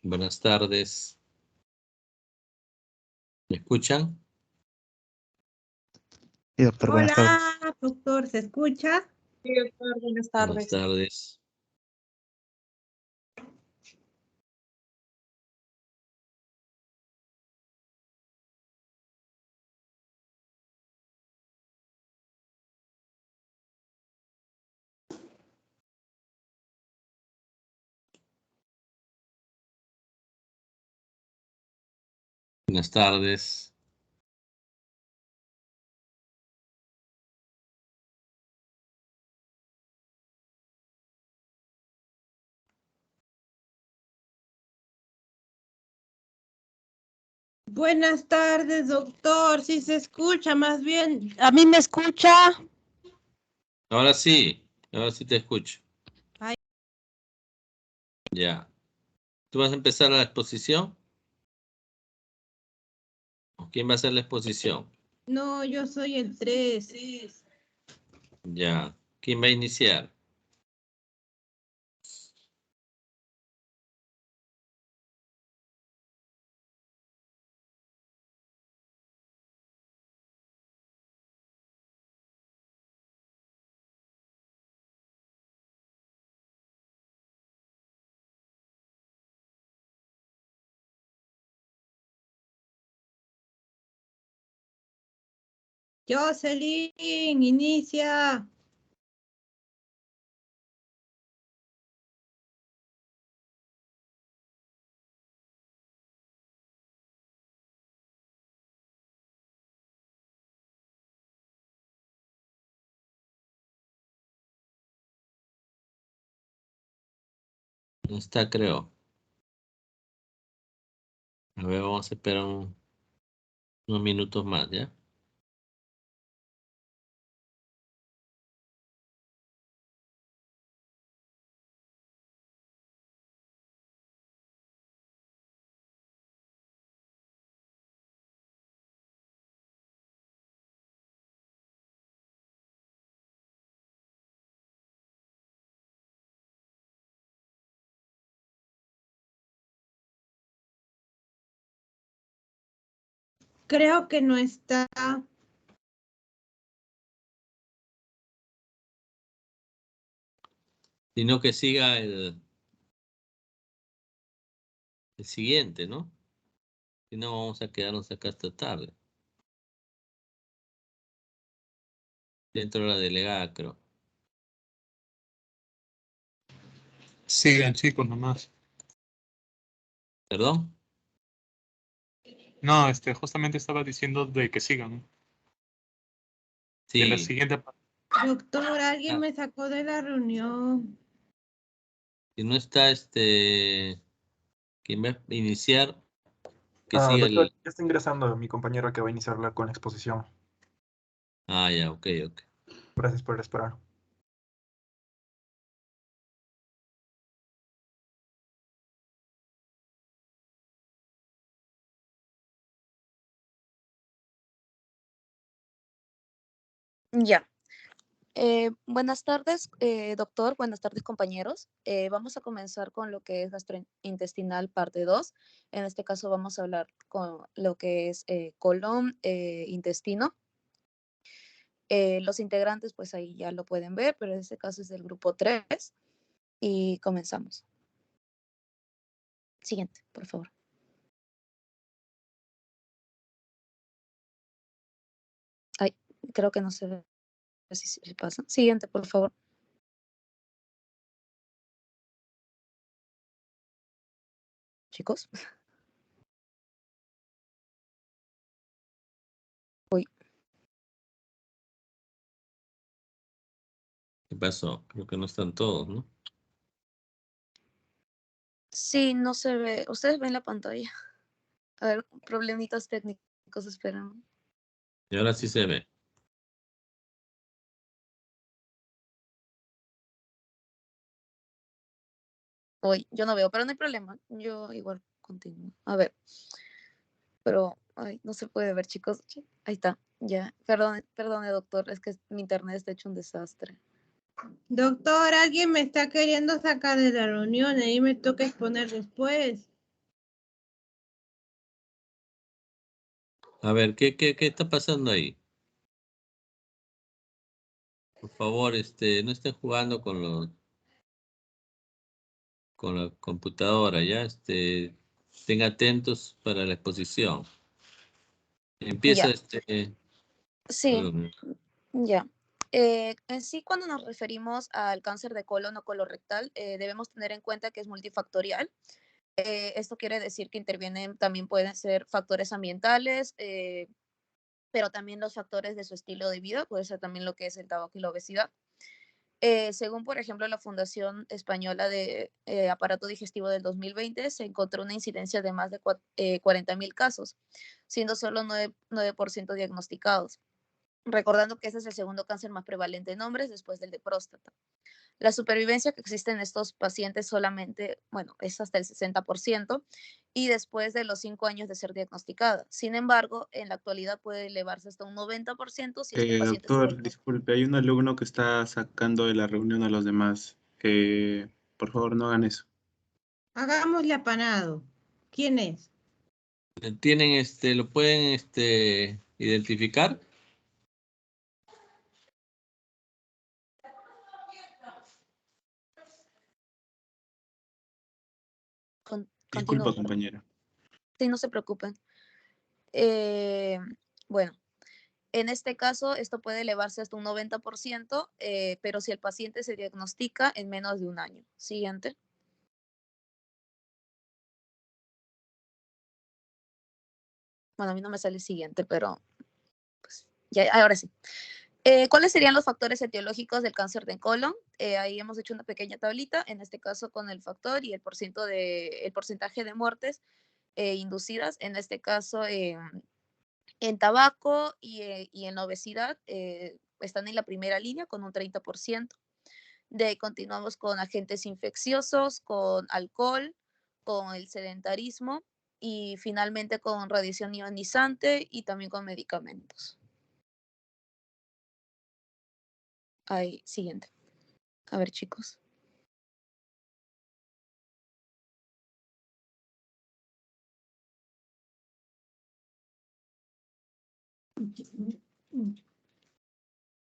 Buenas tardes. ¿Me escuchan? Sí, doctor, buenas tardes. Hola, doctor, ¿se escucha? Sí, doctor, buenas tardes. Buenas tardes. Buenas tardes. Buenas tardes, doctor. Sí se escucha, más bien. ¿A mí me escucha? Ahora sí te escucho. Ay. Ya. ¿Tú vas a empezar la exposición? ¿O quién va a hacer la exposición? No, yo soy el 3. Ya. ¿Quién va a iniciar? Jocelyn, inicia. No está, creo. A ver, vamos a esperar unos minutos más, ¿ya? Creo que no está. Sino que siga el siguiente, ¿no? Si no, vamos a quedarnos acá hasta tarde. Dentro de la delegada, creo. Sigan, chicos, nomás. ¿Perdón? No, justamente estaba diciendo de que sigan. De la Sí. siguiente parte. Doctor, alguien me sacó de la reunión. Si no está quien va a iniciar, que siga Doctor, el... ya está ingresando mi compañero que va a iniciarla con la exposición. Ah, ya, ok. Gracias por esperar. Ya. Buenas tardes, doctor. Buenas tardes, compañeros. Vamos a comenzar con lo que es gastrointestinal parte 2. En este caso vamos a hablar con lo que es colon, intestino. Los integrantes, pues ahí ya lo pueden ver, pero en este caso es del grupo 3. Y comenzamos. Siguiente, por favor. Ay, creo que no se ve si se pasa. Siguiente, por favor. Chicos. Uy. ¿Qué pasó? Creo que no están todos, ¿no? Sí, no se ve. Ustedes ven la pantalla. A ver, problemitas técnicos, esperan. Y ahora sí se ve. Uy, yo no veo, pero no hay problema. Yo igual continúo. A ver. Pero, ay, no se puede ver, chicos. Ahí está. Ya. Perdone, doctor. Es que mi internet está hecho un desastre. Doctor, alguien me está queriendo sacar de la reunión y ahí me toca exponer después. A ver, ¿qué está pasando ahí? Por favor, no estén jugando con la computadora, ¿ya? Estén atentos para la exposición. Empieza Ya, sí, perdón. ya. En sí, cuando nos referimos al cáncer de colon o colorectal, debemos tener en cuenta que es multifactorial. Esto quiere decir que intervienen, también pueden ser factores ambientales, pero también los factores de su estilo de vida, puede ser también lo que es el tabaco y la obesidad. Según, por ejemplo, la Fundación Española de Aparato Digestivo del 2020, se encontró una incidencia de más de 40.000 casos, siendo solo 9% diagnosticados. Recordando que ese es el segundo cáncer más prevalente en hombres después del de próstata. La supervivencia que existe en estos pacientes solamente, bueno, es hasta el 60% y después de los 5 años de ser diagnosticada. Sin embargo, en la actualidad puede elevarse hasta un 90% si es que el paciente se Doctor, diagnostica. disculpe, hay un alumno que está sacando de la reunión a los demás. Por favor, no hagan eso. Hagámosle apanado. ¿Quién es? ¿Tienen, lo pueden, identificar? Disculpa, Continúo. compañera. Sí, no se preocupen. Eh, bueno, en este caso, esto puede elevarse hasta un 90%, pero si el paciente se diagnostica en menos de un año. Siguiente. Bueno, a mí no me sale siguiente, pero pues, ya, ahora sí. ¿Cuáles serían los factores etiológicos del cáncer de colon? Ahí hemos hecho una pequeña tablita, en este caso con el factor y el porcentaje de muertes inducidas, en este caso en tabaco y en obesidad, están en la primera línea con un 30%. De ahí continuamos con agentes infecciosos, con alcohol, con el sedentarismo y finalmente con radiación ionizante y también con medicamentos. Ahí, siguiente. A ver, chicos.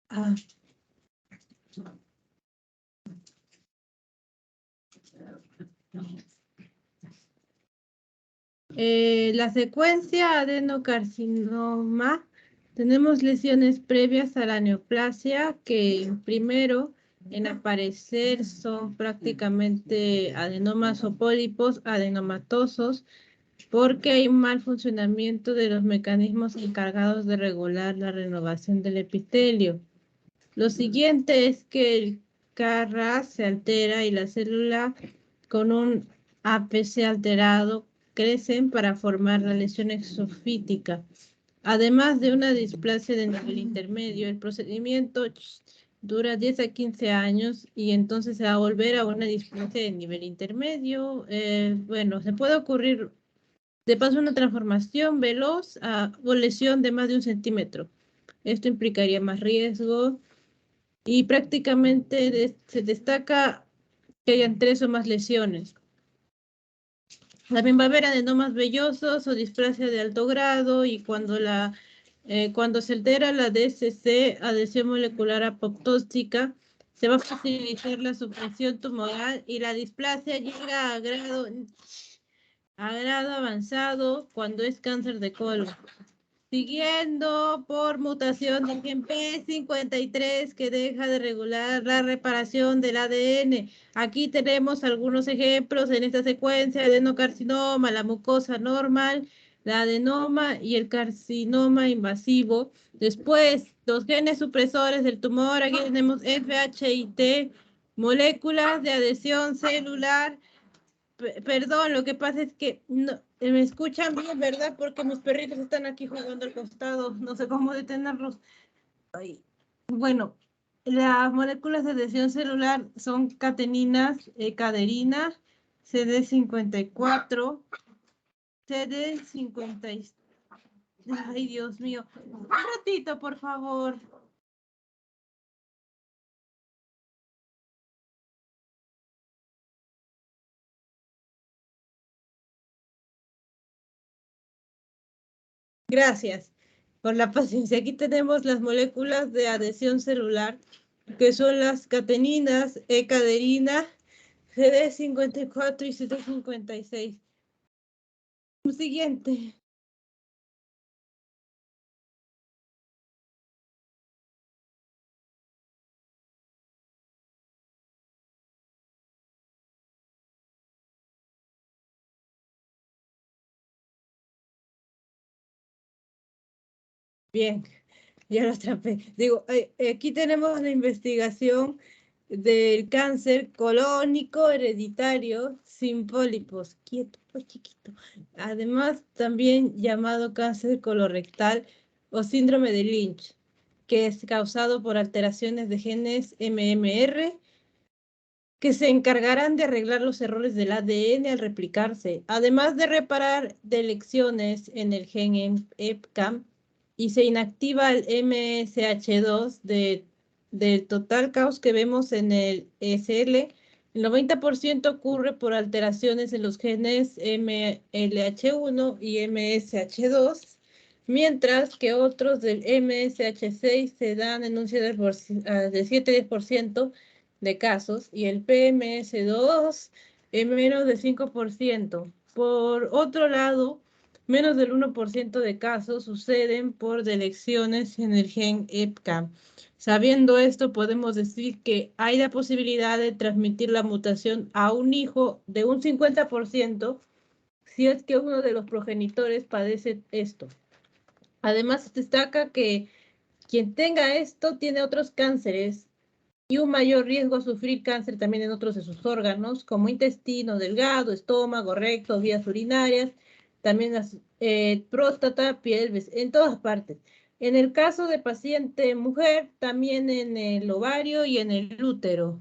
Ah, la secuencia adenocarcinoma, tenemos lesiones previas a la neoplasia que primero en aparecer son prácticamente adenomas o pólipos adenomatosos porque hay un mal funcionamiento de los mecanismos encargados de regular la renovación del epitelio. Lo siguiente es que el KRAS se altera y la célula con un APC alterado crecen para formar la lesión exofítica. Además de una displasia de nivel intermedio, el procedimiento dura 10 a 15 años y entonces se va a volver a una displasia de nivel intermedio. Bueno, se puede ocurrir de paso una transformación veloz o lesión de más de 1 centímetro. Esto implicaría más riesgo y prácticamente se destaca que hayan 3 o más lesiones. También va a haber adenomas vellosos o displasia de alto grado y cuando se altera la DSC, adhesión molecular apoptótica, se va a facilitar la supresión tumoral y la displasia llega a grado avanzado cuando es cáncer de colon. Siguiendo por mutación del gen P53 que deja de regular la reparación del ADN. Aquí tenemos algunos ejemplos en esta secuencia: adenocarcinoma, la mucosa normal, la adenoma y el carcinoma invasivo. Después, los genes supresores del tumor, aquí tenemos FHIT, moléculas de adhesión celular. Perdón, lo que pasa es que no, me escuchan bien, ¿verdad? Porque mis perritos están aquí jugando al costado, no sé cómo detenerlos. Ay. Bueno, las moléculas de adhesión celular son cateninas, caderina, CD54, CD50. Ay, Dios mío. Un ratito, por favor. Gracias por la paciencia. Aquí tenemos las moléculas de adhesión celular, que son las cateninas, E-caderina, CD54 y CD56. Siguiente. Bien, ya lo atrapé. Digo, aquí tenemos la investigación del cáncer colónico hereditario sin pólipos. Quieto, pues chiquito. Además, también llamado cáncer colorectal o síndrome de Lynch, que es causado por alteraciones de genes MMR que se encargarán de arreglar los errores del ADN al replicarse, además de reparar deleciones en el gen EpCAM, y se inactiva el MSH2 del total caos que vemos en el SL. El 90% ocurre por alteraciones en los genes MLH1 y MSH2, mientras que otros del MSH6 se dan en un 7-10% de casos y el PMS2 en menos del 5%. Por otro lado, menos del 1% de casos suceden por deleciones en el gen EpCAM. Sabiendo esto, podemos decir que hay la posibilidad de transmitir la mutación a un hijo de un 50% si es que uno de los progenitores padece esto. Además, destaca que quien tenga esto tiene otros cánceres y un mayor riesgo a sufrir cáncer también en otros de sus órganos, como intestino delgado, estómago, recto, vías urinarias, también las próstata, piel, en todas partes. En el caso de paciente mujer, también en el ovario y en el útero.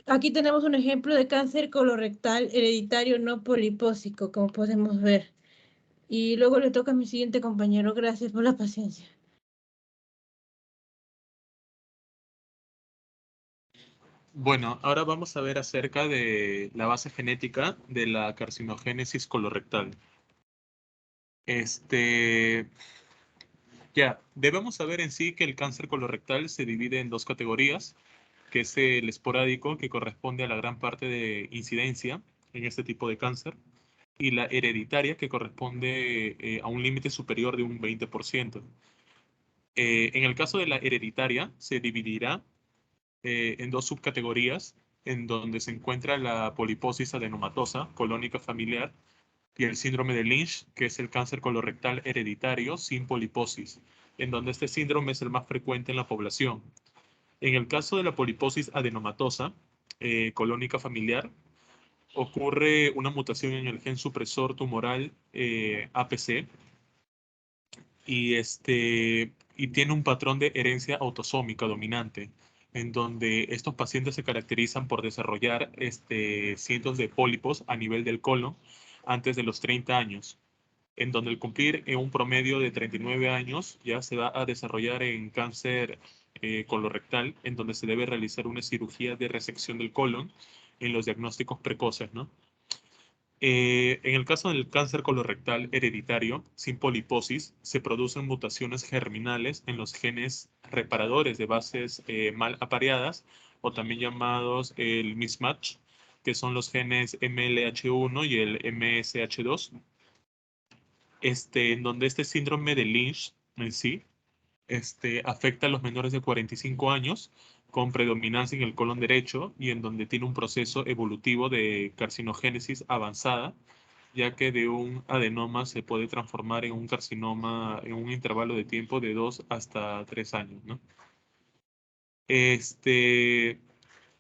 Aquí tenemos un ejemplo de cáncer colorectal hereditario no polipósico, como podemos ver. Y luego le toca a mi siguiente compañero. Gracias por la paciencia. Bueno, ahora vamos a ver acerca de la base genética de la carcinogénesis colorectal. Ya, debemos saber en sí que el cáncer colorectal se divide en dos categorías, que es el esporádico, que corresponde a la gran parte de incidencia en este tipo de cáncer, y la hereditaria, que corresponde a un límite superior de un 20%. En el caso de la hereditaria, se dividirá en dos subcategorías, en donde se encuentra la poliposis adenomatosa colónica familiar y el síndrome de Lynch, que es el cáncer colorectal hereditario sin poliposis, en donde este síndrome es el más frecuente en la población. En el caso de la poliposis adenomatosa colónica familiar, ocurre una mutación en el gen supresor tumoral APC y tiene un patrón de herencia autosómica dominante, en donde estos pacientes se caracterizan por desarrollar cientos de pólipos a nivel del colon antes de los 30 años, en donde el cumplir en un promedio de 39 años ya se va a desarrollar en cáncer colorectal, en donde se debe realizar una cirugía de resección del colon en los diagnósticos precoces, ¿no? En el caso del cáncer colorectal hereditario sin poliposis, se producen mutaciones germinales en los genes reparadores de bases mal apareadas, o también llamados el mismatch, que son los genes MLH1 y el MSH2, en donde este síndrome de Lynch en sí afecta a los menores de 45 años con predominancia en el colon derecho y en donde tiene un proceso evolutivo de carcinogénesis avanzada, ya que de un adenoma se puede transformar en un carcinoma en un intervalo de tiempo de 2 hasta 3 años, ¿no?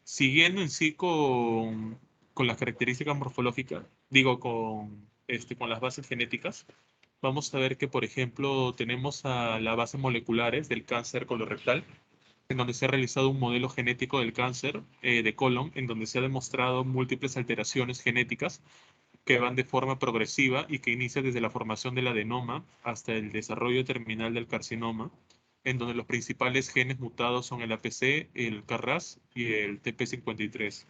Siguiendo en sí con las características morfológicas, digo, con las bases genéticas, vamos a ver que, por ejemplo, tenemos a las bases moleculares del cáncer colorectal, en donde se ha realizado un modelo genético del cáncer de colon, en donde se ha demostrado múltiples alteraciones genéticas que van de forma progresiva y que inicia desde la formación del adenoma hasta el desarrollo terminal del carcinoma, en donde los principales genes mutados son el APC, el KRAS y el TP53.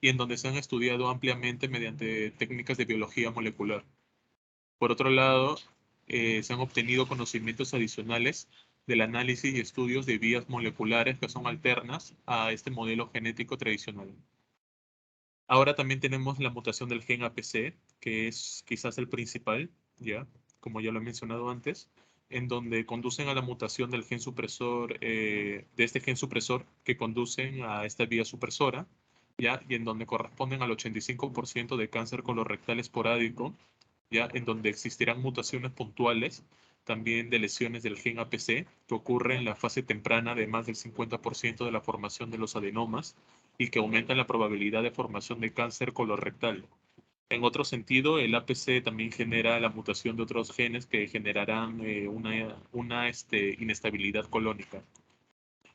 y en donde se han estudiado ampliamente mediante técnicas de biología molecular. Por otro lado, se han obtenido conocimientos adicionales del análisis y estudios de vías moleculares que son alternas a este modelo genético tradicional. Ahora también tenemos la mutación del gen APC, que es quizás el principal, ya, como ya lo he mencionado antes, en donde conducen a la mutación del gen supresor, de este gen supresor que conducen a esta vía supresora, ya, y en donde corresponden al 85% de cáncer colorectal esporádico, ya, en donde existirán mutaciones puntuales también de lesiones del gen APC que ocurren en la fase temprana de más del 50% de la formación de los adenomas y que aumentan la probabilidad de formación de cáncer colorectal. En otro sentido, el APC también genera la mutación de otros genes que generarán una inestabilidad colónica.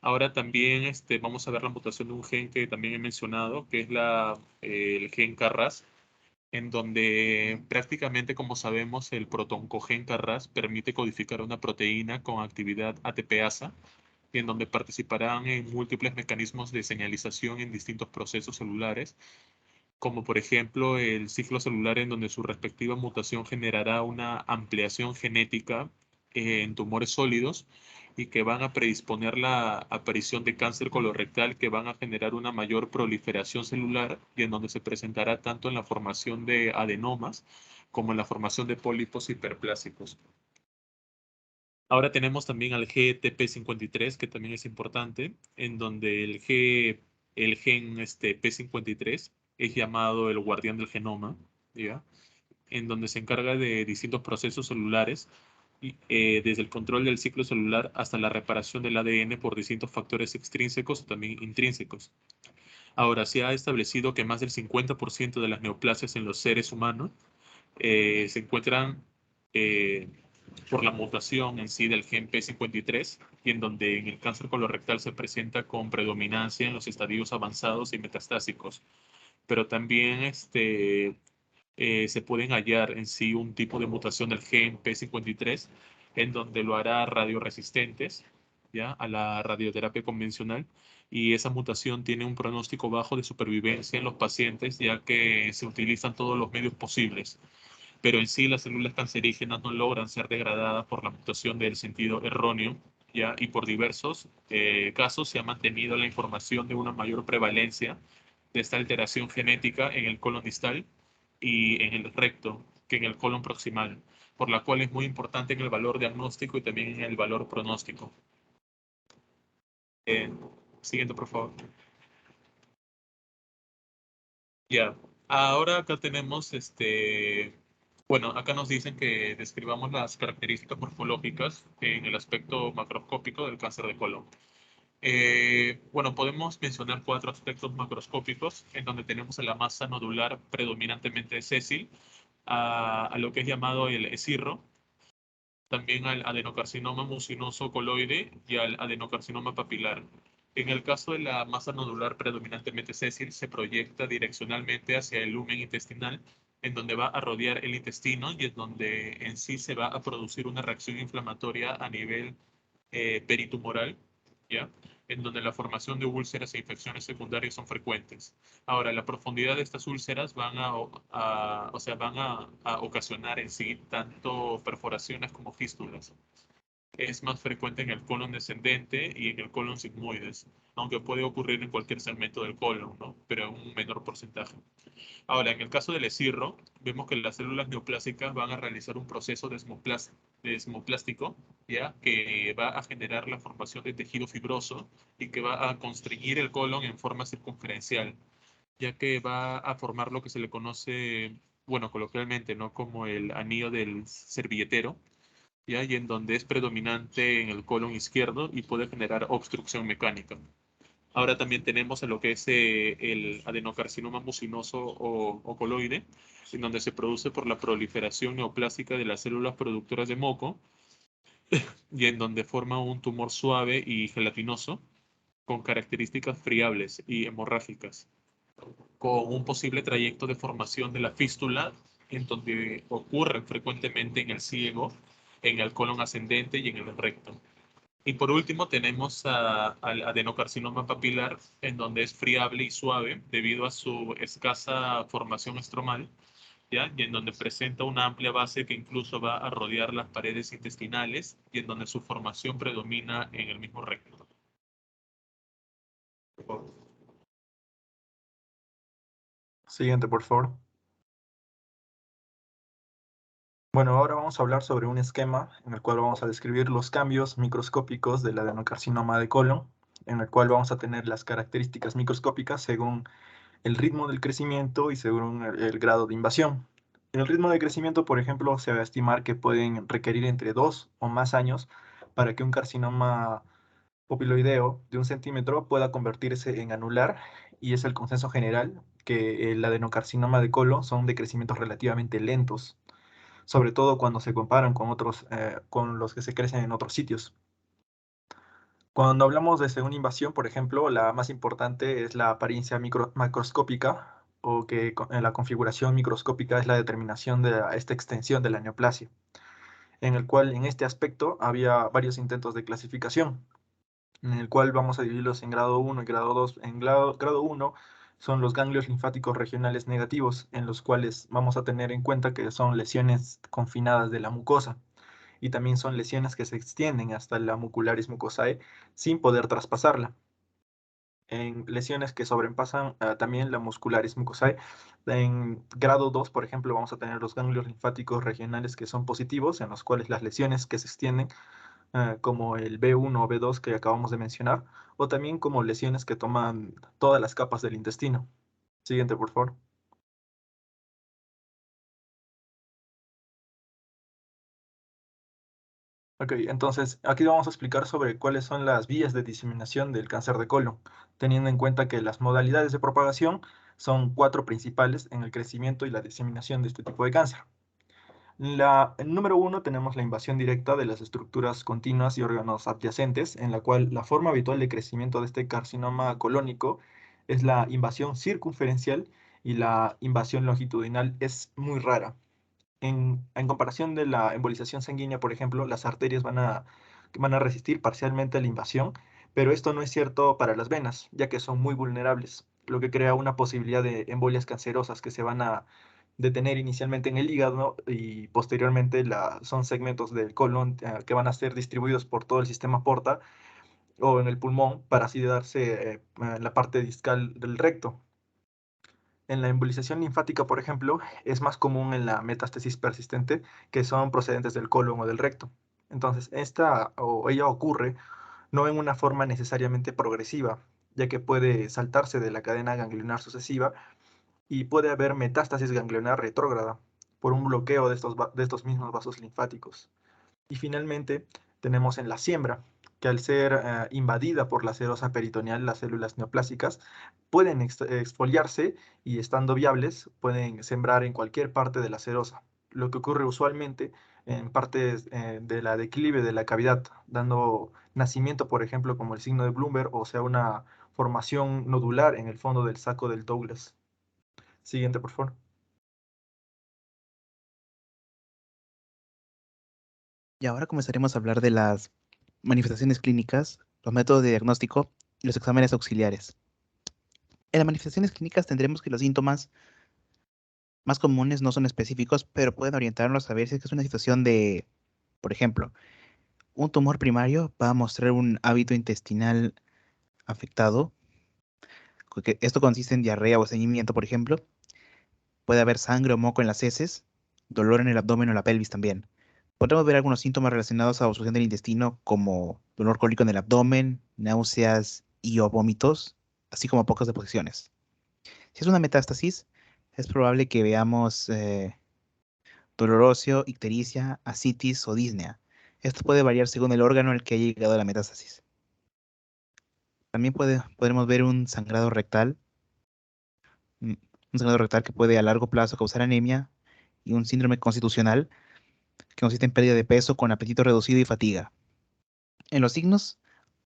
Ahora también vamos a ver la mutación de un gen que también he mencionado, que es el gen KRAS, en donde prácticamente, como sabemos, el protoncogen KRAS permite codificar una proteína con actividad ATPasa, en donde participarán en múltiples mecanismos de señalización en distintos procesos celulares, como por ejemplo el ciclo celular, en donde su respectiva mutación generará una ampliación genética en tumores sólidos y que van a predisponer la aparición de cáncer colorectal, que van a generar una mayor proliferación celular y en donde se presentará tanto en la formación de adenomas como en la formación de pólipos hiperplásicos. Ahora tenemos también al GTP53, que también es importante, en donde el gen P53 es llamado el guardián del genoma, ¿ya? En donde se encarga de distintos procesos celulares, desde el control del ciclo celular hasta la reparación del ADN por distintos factores extrínsecos o también intrínsecos. Ahora, se ha establecido que más del 50% de las neoplasias en los seres humanos se encuentran por la mutación en sí del gen P53, y en donde en el cáncer colorectal se presenta con predominancia en los estadios avanzados y metastásicos. Pero también se pueden hallar en sí un tipo de mutación del gen P53, en donde lo hará radioresistentes, ¿ya?, a la radioterapia convencional, y esa mutación tiene un pronóstico bajo de supervivencia en los pacientes, ya que se utilizan todos los medios posibles, pero en sí las células cancerígenas no logran ser degradadas por la mutación del sentido erróneo, ¿ya? Y por diversos casos se ha mantenido la información de una mayor prevalencia de esta alteración genética en el colon distal y en el recto que en el colon proximal, por la cual es muy importante en el valor diagnóstico y también en el valor pronóstico. Siguiente, por favor. Ya, ahora acá tenemos bueno, acá nos dicen que describamos las características morfológicas en el aspecto macroscópico del cáncer de colon. Bueno, podemos mencionar 4 aspectos macroscópicos, en donde tenemos a la masa nodular predominantemente sésil, a lo que es llamado el esirro, también al adenocarcinoma mucinoso coloide y al adenocarcinoma papilar. En el caso de la masa nodular predominantemente sésil, se proyecta direccionalmente hacia el lumen intestinal, en donde va a rodear el intestino y en donde en sí se va a producir una reacción inflamatoria a nivel peritumoral, ¿ya?, en donde la formación de úlceras e infecciones secundarias son frecuentes. Ahora, la profundidad de estas úlceras van a ocasionar en sí tanto perforaciones como fístulas. Es más frecuente en el colon descendente y en el colon sigmoides, aunque puede ocurrir en cualquier segmento del colon, ¿no?, pero en un menor porcentaje. Ahora, en el caso del esirro, vemos que las células neoplásicas van a realizar un proceso desmoplástico, ¿ya?, que va a generar la formación de tejido fibroso y que va a constreñir el colon en forma circunferencial, ya que va a formar lo que se le conoce, bueno, coloquialmente, ¿no?, como el anillo del servilletero, ¿ya?, y en donde es predominante en el colon izquierdo y puede generar obstrucción mecánica. Ahora también tenemos a lo que es el adenocarcinoma mucinoso o coloide, en donde se produce por la proliferación neoplástica de las células productoras de moco y en donde forma un tumor suave y gelatinoso con características friables y hemorrágicas, con un posible trayecto de formación de la fístula, en donde ocurre frecuentemente en el ciego, en el colon ascendente y en el recto. Y por último tenemos al adenocarcinoma papilar, en donde es friable y suave debido a su escasa formación estromal, ¿ya? Y en donde presenta una amplia base que incluso va a rodear las paredes intestinales y en donde su formación predomina en el mismo recto. Siguiente, por favor. Bueno, ahora vamos a hablar sobre un esquema en el cual vamos a describir los cambios microscópicos del adenocarcinoma de colon, en el cual vamos a tener las características microscópicas según el ritmo del crecimiento y según el grado de invasión. El ritmo de crecimiento, por ejemplo, se va a estimar que pueden requerir entre 2 o más años para que un carcinoma papiloideo de 1 centímetro pueda convertirse en anular, y es el consenso general que el adenocarcinoma de colon son de crecimientos relativamente lentos, sobre todo cuando se comparan con otros, con los que se crecen en otros sitios. Cuando hablamos de segunda invasión, por ejemplo, la más importante es la apariencia macroscópica, o que en la configuración microscópica es la determinación de esta extensión de la neoplasia, en el cual en este aspecto había varios intentos de clasificación, en el cual vamos a dividirlos en grado 1 y grado 2. En grado 1 son los ganglios linfáticos regionales negativos, en los cuales vamos a tener en cuenta que son lesiones confinadas de la mucosa, y también son lesiones que se extienden hasta la mucularis mucosae sin poder traspasarla. En lesiones que sobrepasan también la muscularis mucosae, en grado 2, por ejemplo, vamos a tener los ganglios linfáticos regionales que son positivos, en los cuales las lesiones que se extienden, como el B1 o B2 que acabamos de mencionar, o también como lesiones que toman todas las capas del intestino. Siguiente, por favor. Ok, entonces aquí vamos a explicar sobre cuáles son las vías de diseminación del cáncer de colon, teniendo en cuenta que las modalidades de propagación son 4 principales en el crecimiento y la diseminación de este tipo de cáncer. En número 1 tenemos la invasión directa de las estructuras continuas y órganos adyacentes, en la cual la forma habitual de crecimiento de este carcinoma colónico es la invasión circunferencial, y la invasión longitudinal es muy rara. En comparación de la embolización sanguínea, por ejemplo, las arterias van a resistir parcialmente a la invasión, pero esto no es cierto para las venas, ya que son muy vulnerables, lo que crea una posibilidad de embolias cancerosas que se van a detener inicialmente en el hígado, y posteriormente son segmentos del colon que van a ser distribuidos por todo el sistema porta o en el pulmón, para así darse en la parte discal del recto. En la embolización linfática, por ejemplo, es más común en la metástasis persistente, que son procedentes del colon o del recto. Entonces, ella ocurre no en una forma necesariamente progresiva, ya que puede saltarse de la cadena ganglionar sucesiva y puede haber metástasis ganglionar retrógrada por un bloqueo de estos mismos vasos linfáticos. Y finalmente, tenemos en la siembra, que al ser invadida por la serosa peritoneal, las células neoplásicas pueden exfoliarse, y estando viables pueden sembrar en cualquier parte de la serosa, lo que ocurre usualmente en partes de la declive de la cavidad, dando nacimiento, por ejemplo, como el signo de Bloomberg, o sea, una formación nodular en el fondo del saco del Douglas. Siguiente, por favor. Y ahora comenzaremos a hablar de las manifestaciones clínicas, los métodos de diagnóstico y los exámenes auxiliares. En las manifestaciones clínicas tendremos que los síntomas más comunes no son específicos, pero pueden orientarnos a ver si es que es una situación de, por ejemplo, un tumor primario va a mostrar un hábito intestinal afectado. Esto consiste en diarrea o estreñimiento, por ejemplo. Puede haber sangre o moco en las heces, dolor en el abdomen o la pelvis también. Podemos ver algunos síntomas relacionados a obstrucción del intestino, como dolor cólico en el abdomen, náuseas y o vómitos, así como pocas deposiciones. Si es una metástasis, es probable que veamos dolor óseo, ictericia, ascitis o disnea. Esto puede variar según el órgano al que haya llegado la metástasis. También podremos ver un sangrado rectal que puede a largo plazo causar anemia, y un síndrome constitucional que consiste en pérdida de peso con apetito reducido y fatiga. En los signos,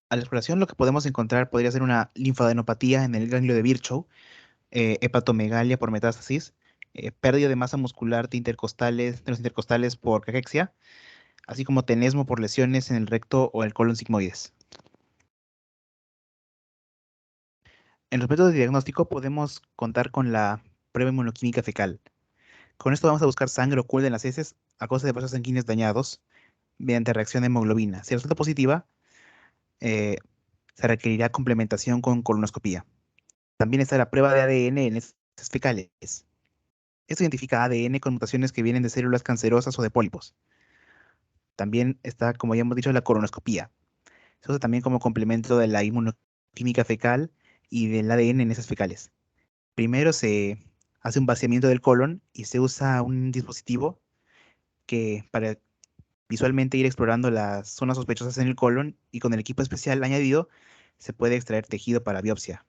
a la exploración lo que podemos encontrar podría ser una linfadenopatía en el ganglio de Virchow, hepatomegalia por metástasis, pérdida de masa muscular de los intercostales por cachexia, así como tenesmo por lesiones en el recto o el colon sigmoides. En los métodos de diagnóstico podemos contar con la prueba inmunoquímica fecal. Con esto vamos a buscar sangre oculta en las heces a causa de vasos sanguíneos dañados mediante reacción de hemoglobina. Si resulta positiva, se requerirá complementación con colonoscopía. También está la prueba de ADN en heces fecales. Esto identifica ADN con mutaciones que vienen de células cancerosas o de pólipos. También está, como ya hemos dicho, la colonoscopía. Se usa también como complemento de la inmunoquímica fecal y del ADN en heces fecales. Primero se hace un vaciamiento del colon y se usa un dispositivo que para visualmente ir explorando las zonas sospechosas en el colon, y con el equipo especial añadido se puede extraer tejido para biopsia.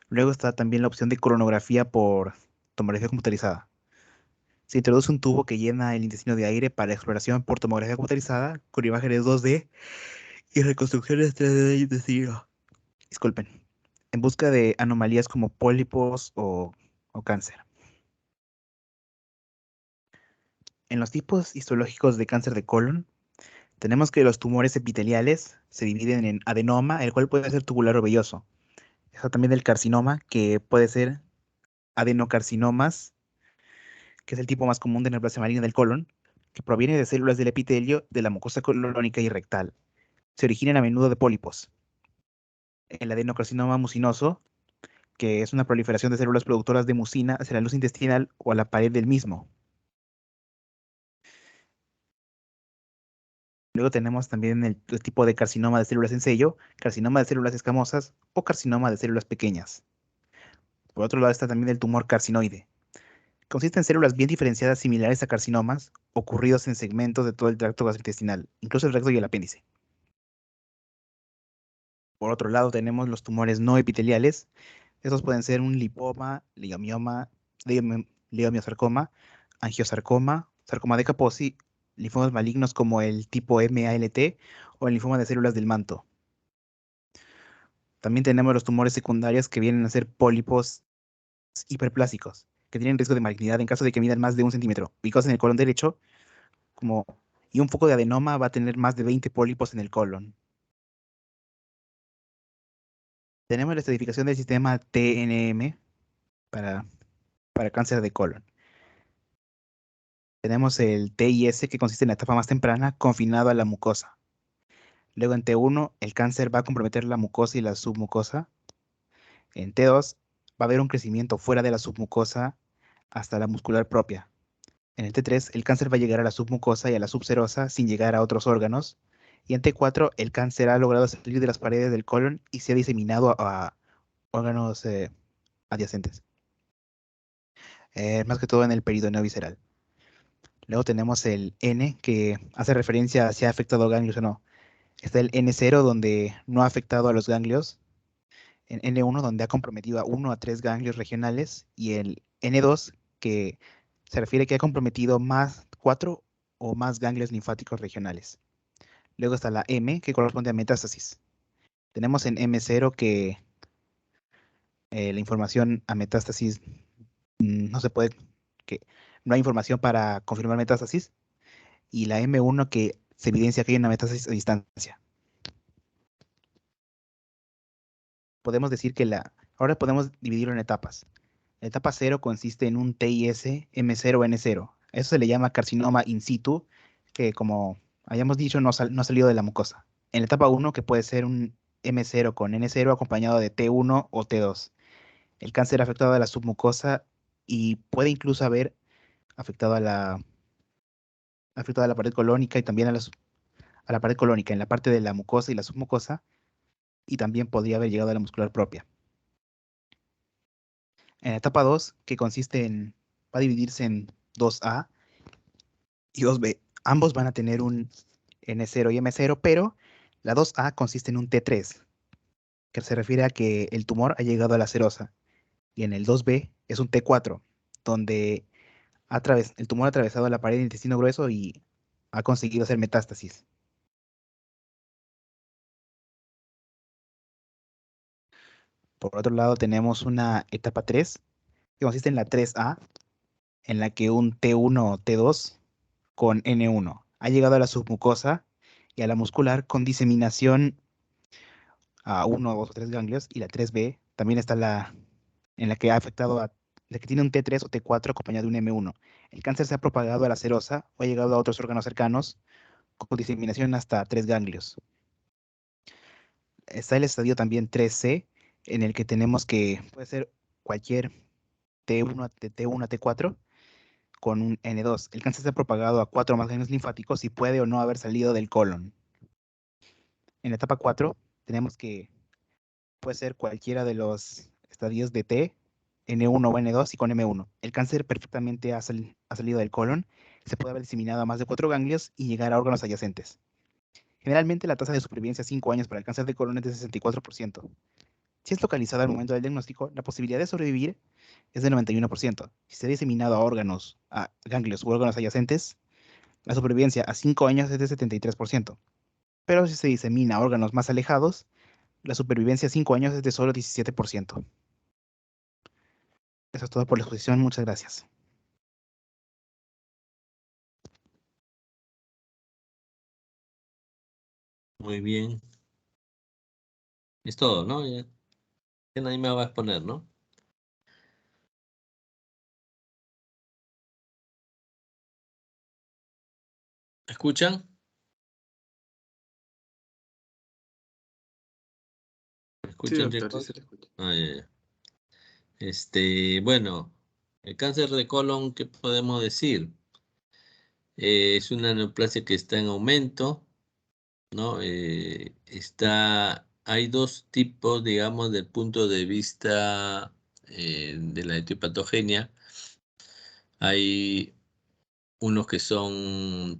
Luego está también la opción de coronografía por tomografía computarizada. Se introduce un tubo que llena el intestino de aire para exploración por tomografía computarizada con imágenes 2D y reconstrucciones 3D del intestino. Disculpen. En busca de anomalías como pólipos o cáncer. En los tipos histológicos de cáncer de colon, tenemos que los tumores epiteliales se dividen en adenoma, el cual puede ser tubular o velloso. Está también el carcinoma, que puede ser adenocarcinomas, que es el tipo más común de neoplasia maligna del colon, que proviene de células del epitelio de la mucosa colónica y rectal. Se originan a menudo de pólipos. El adenocarcinoma mucinoso, que es una proliferación de células productoras de mucina hacia la luz intestinal o a la pared del mismo. Luego tenemos también el tipo de carcinoma de células en sello, carcinoma de células escamosas o carcinoma de células pequeñas. Por otro lado está también el tumor carcinoide. Consiste en células bien diferenciadas similares a carcinomas ocurridos en segmentos de todo el tracto gastrointestinal, incluso el recto y el apéndice. Por otro lado tenemos los tumores no epiteliales. Estos pueden ser un lipoma, leiomiosarcoma, angiosarcoma, sarcoma de Kaposi, linfomas malignos como el tipo MALT o el linfoma de células del manto. También tenemos los tumores secundarios que vienen a ser pólipos hiperplásicos, que tienen riesgo de malignidad en caso de que midan más de 1 centímetro, ubicados en el colon derecho, y un foco de adenoma va a tener más de 20 pólipos en el colon. Tenemos la estratificación del sistema TNM para cáncer de colon. Tenemos el TIS, que consiste en la etapa más temprana, confinado a la mucosa. Luego en T1, el cáncer va a comprometer la mucosa y la submucosa. En T2, va a haber un crecimiento fuera de la submucosa hasta la muscular propia. En el T3, el cáncer va a llegar a la submucosa y a la subserosa sin llegar a otros órganos. Y en T4, el cáncer ha logrado salir de las paredes del colon y se ha diseminado a órganos adyacentes. Más que todo en el peritoneo visceral. Luego tenemos el N, que hace referencia a si ha afectado ganglios o no. Está el N0, donde no ha afectado a los ganglios. En N1, donde ha comprometido a 1 a 3 ganglios regionales. Y el N2, que se refiere a que ha comprometido más 4 o más ganglios linfáticos regionales. Luego está la M, que corresponde a metástasis. Tenemos en M0 que la información a metástasis no se puede, que no hay información para confirmar metástasis. Y la M1, que se evidencia que hay una metástasis a distancia. Podemos decir que ahora podemos dividirlo en etapas. La etapa 0 consiste en un TIS M0 N0. Eso se le llama carcinoma in situ, que como hayamos dicho no ha salido de la mucosa. En la etapa 1, que puede ser un M0 con N0 acompañado de T1 o T2. El cáncer ha afectado a la submucosa y puede incluso haber afectado a la pared colónica y también a la pared colónica en la parte de la mucosa y la submucosa, y también podría haber llegado a la muscular propia. En la etapa 2, que va a dividirse en 2A y 2B. Ambos van a tener un N0 y M0, pero la 2A consiste en un T3, que se refiere a que el tumor ha llegado a la serosa. Y en el 2B es un T4, donde el tumor ha atravesado la pared del intestino grueso y ha conseguido hacer metástasis. Por otro lado, tenemos una etapa 3, que consiste en la 3A, en la que un T1 o T2 con N1. Ha llegado a la submucosa y a la muscular con diseminación a 1, 2 o 3 ganglios, y la 3B también está en la que ha afectado a la que tiene un T3 o T4 acompañado de un M1. El cáncer se ha propagado a la serosa o ha llegado a otros órganos cercanos con diseminación hasta 3 ganglios. Está el estadio también 3C, en el que tenemos que puede ser cualquier T1 a T4 con un N2. El cáncer se ha propagado a 4 más ganglios linfáticos y puede o no haber salido del colon. En la etapa 4 tenemos que puede ser cualquiera de los estadios de T, N1 o N2 y con M1. El cáncer perfectamente ha salido del colon, se puede haber diseminado a más de 4 ganglios y llegar a órganos adyacentes. Generalmente la tasa de supervivencia a 5 años para el cáncer de colon es de 64%. Si es localizada al momento del diagnóstico, la posibilidad de sobrevivir es de 91%. Si se ha diseminado a órganos, a ganglios u órganos adyacentes, la supervivencia a 5 años es de 73%. Pero si se disemina a órganos más alejados, la supervivencia a 5 años es de solo 17%. Eso es todo por la exposición. Muchas gracias. Muy bien. Es todo, ¿no? Ya nadie me va a exponer, ¿no? ¿Escuchan? ¿Me Sí, escuchan, doctor, sí chicos? se le escucha. Ah, ya. Bueno, el cáncer de colon, ¿qué podemos decir? Es una neoplasia que está en aumento, ¿no? Hay dos tipos, digamos, del punto de vista de la etiopatogenia. Hay unos que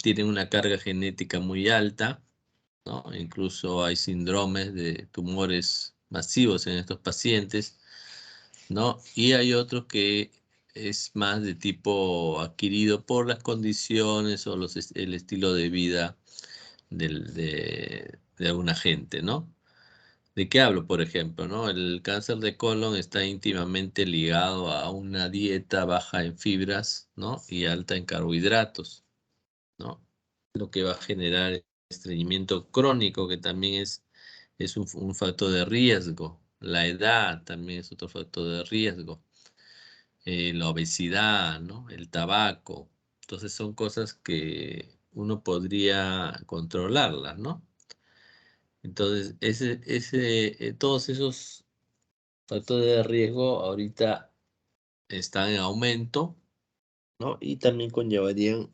tienen una carga genética muy alta, ¿no? Incluso hay síndromes de tumores masivos en estos pacientes, ¿no? Y hay otros que es más de tipo adquirido por las condiciones o el estilo de vida de alguna gente, ¿no? ¿De qué hablo, por ejemplo, no? El cáncer de colon está íntimamente ligado a una dieta baja en fibras, ¿no? Y alta en carbohidratos, ¿no? Lo que va a generar estreñimiento crónico, que también es un factor de riesgo. La edad también es otro factor de riesgo. La obesidad, ¿no? El tabaco. Entonces son cosas que uno podría controlarlas, ¿no? Entonces, todos esos factores de riesgo ahorita están en aumento, ¿no? Y también conllevarían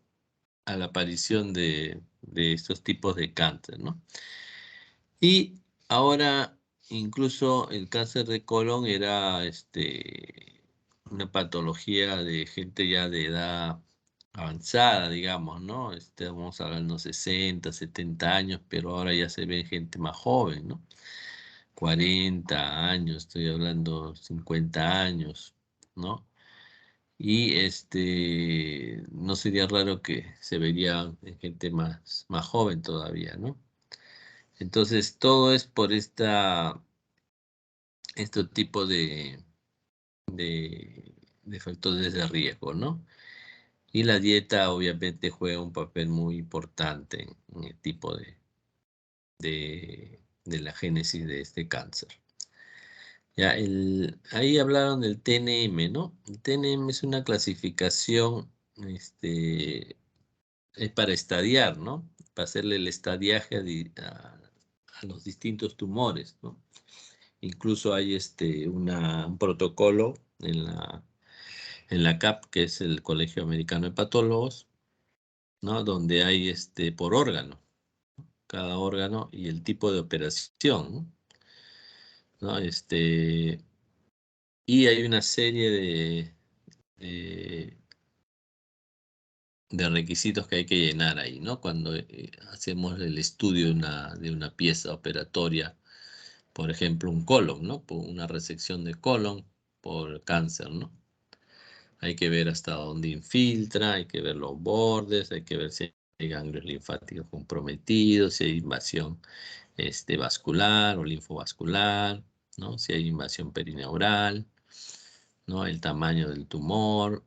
a la aparición de estos tipos de cáncer, ¿no? Y ahora incluso el cáncer de colon era una patología de gente ya de edad avanzada, digamos, ¿no? Vamos hablando 60, 70 años, pero ahora ya se ve gente más joven, ¿no? 40 años, estoy hablando 50 años, ¿no? Y no sería raro que se vería en gente más joven todavía, ¿no? Entonces, todo es por este tipo de factores de riesgo, ¿no? Y la dieta obviamente juega un papel muy importante en el tipo de la génesis de este cáncer. Ya, ahí hablaron del TNM, ¿no? El TNM es una clasificación, es para estadiar, ¿no? Para hacerle el estadiaje a los distintos tumores, ¿no? Incluso hay un protocolo en la CAP, que es el Colegio Americano de Patólogos, ¿no? Donde hay por órgano, cada órgano y el tipo de operación, ¿no? Y hay una serie de requisitos que hay que llenar ahí, ¿no? Cuando hacemos el estudio de una pieza operatoria, por ejemplo, un colon, ¿no? Por una resección de colon por cáncer, ¿no? Hay que ver hasta dónde infiltra, hay que ver los bordes, hay que ver si hay ganglios linfáticos comprometidos, si hay invasión vascular o linfovascular, ¿no? Si hay invasión perineural, ¿no? El tamaño del tumor.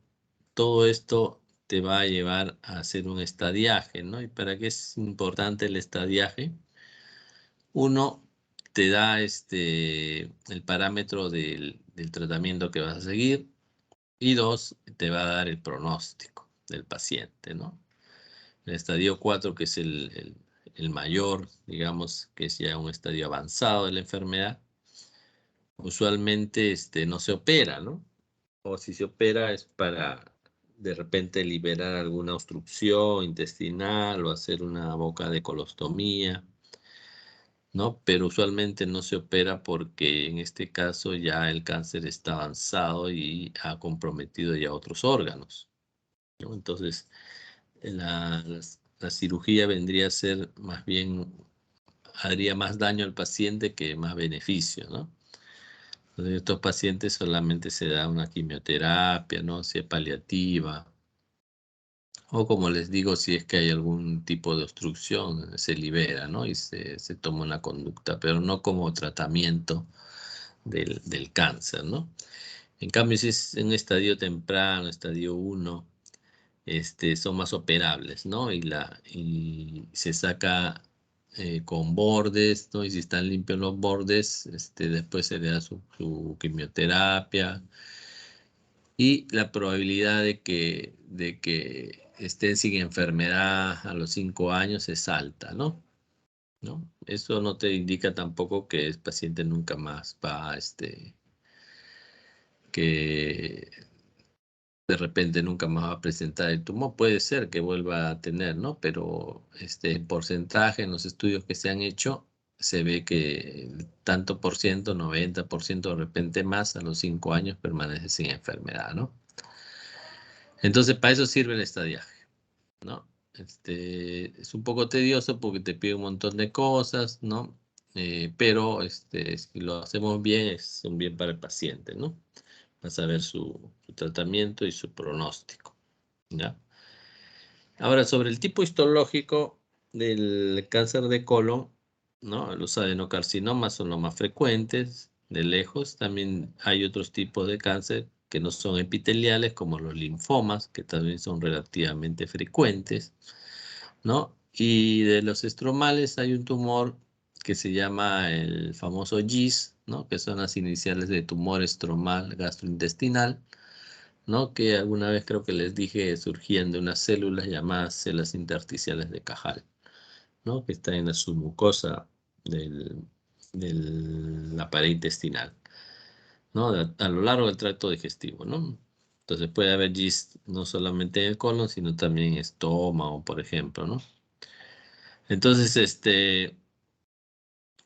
Todo esto te va a llevar a hacer un estadiaje, ¿no? ¿Y para qué es importante el estadiaje? Uno, te da el parámetro del tratamiento que vas a seguir. Y dos, te va a dar el pronóstico del paciente, ¿no? El estadio 4, que es el mayor, digamos, que es ya un estadio avanzado de la enfermedad, usualmente no se opera, ¿no? O si se opera es para de repente liberar alguna obstrucción intestinal o hacer una boca de colostomía, ¿no? Pero usualmente no se opera porque en este caso ya el cáncer está avanzado y ha comprometido ya otros órganos, ¿no? Entonces, la cirugía vendría a ser más bien, haría más daño al paciente que más beneficio, ¿no? Entonces, estos pacientes solamente se da una quimioterapia, ¿no? Si es paliativa, o como les digo, si es que hay algún tipo de obstrucción, se libera, ¿no? Y se toma una conducta, pero no como tratamiento del cáncer, ¿no? En cambio, si es en estadio temprano, estadio 1, son más operables, ¿no? Y se saca con bordes, ¿no? Y si están limpios los bordes, después se le da su quimioterapia. Y la probabilidad de que estén sin enfermedad a los 5 años es alta, ¿no? ¿No? Eso no te indica tampoco que el paciente nunca más va, que de repente nunca más va a presentar el tumor. Puede ser que vuelva a tener, ¿no? Pero en porcentaje, en los estudios que se han hecho, se ve que tanto por ciento, 90% de repente más, a los 5 años permanece sin enfermedad, ¿no? Entonces, para eso sirve el estadiaje, ¿no? Es un poco tedioso porque te pide un montón de cosas, ¿no? Pero si lo hacemos bien, es un bien para el paciente, ¿no? Vas a ver su tratamiento y su pronóstico, ¿ya? Ahora, sobre el tipo histológico del cáncer de colon, ¿no? Los adenocarcinomas son los más frecuentes, de lejos. También hay otros tipos de cáncer que no son epiteliales, como los linfomas, que también son relativamente frecuentes, ¿no? Y de los estromales hay un tumor que se llama el famoso GIS, ¿no? Que son las iniciales de tumor estromal gastrointestinal, ¿no? Que alguna vez creo que les dije surgían de unas células llamadas células intersticiales de Cajal, ¿no? Que están en la submucosa de la pared intestinal, ¿no? A lo largo del tracto digestivo, ¿no? Entonces puede haber GIST no solamente en el colon, sino también en estómago, por ejemplo, ¿no? Entonces,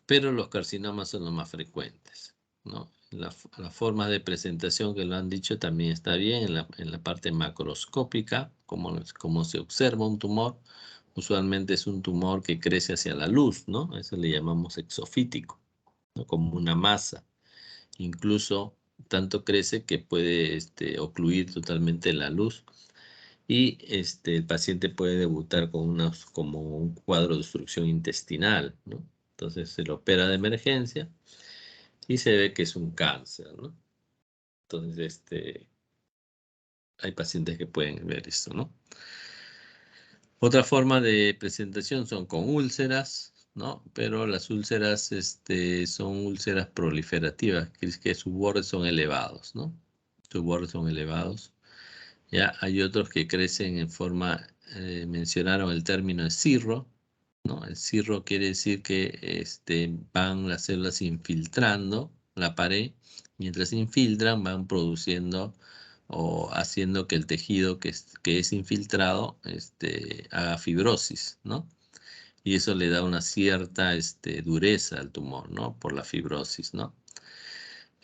pero los carcinomas son los más frecuentes, ¿no? La forma de presentación que lo han dicho también está bien en la parte macroscópica, como se observa un tumor. Usualmente es un tumor que crece hacia la luz, ¿no? A eso le llamamos exofítico, ¿no? Como una masa. Incluso tanto crece que puede ocluir totalmente la luz y el paciente puede debutar como un cuadro de obstrucción intestinal, ¿no? Entonces se lo opera de emergencia y se ve que es un cáncer, ¿no? Entonces, hay pacientes que pueden ver esto, ¿no? Otra forma de presentación son con úlceras, ¿no? Pero las úlceras, son úlceras proliferativas, que es que sus bordes son elevados, ¿no? Sus bordes son elevados. Ya hay otros que crecen en forma, mencionaron el término de cirro, ¿no? El cirro quiere decir que van las células infiltrando la pared, mientras se infiltran van produciendo o haciendo que el tejido que es infiltrado haga fibrosis, ¿no? Y eso le da una cierta dureza al tumor, ¿no? Por la fibrosis, ¿no?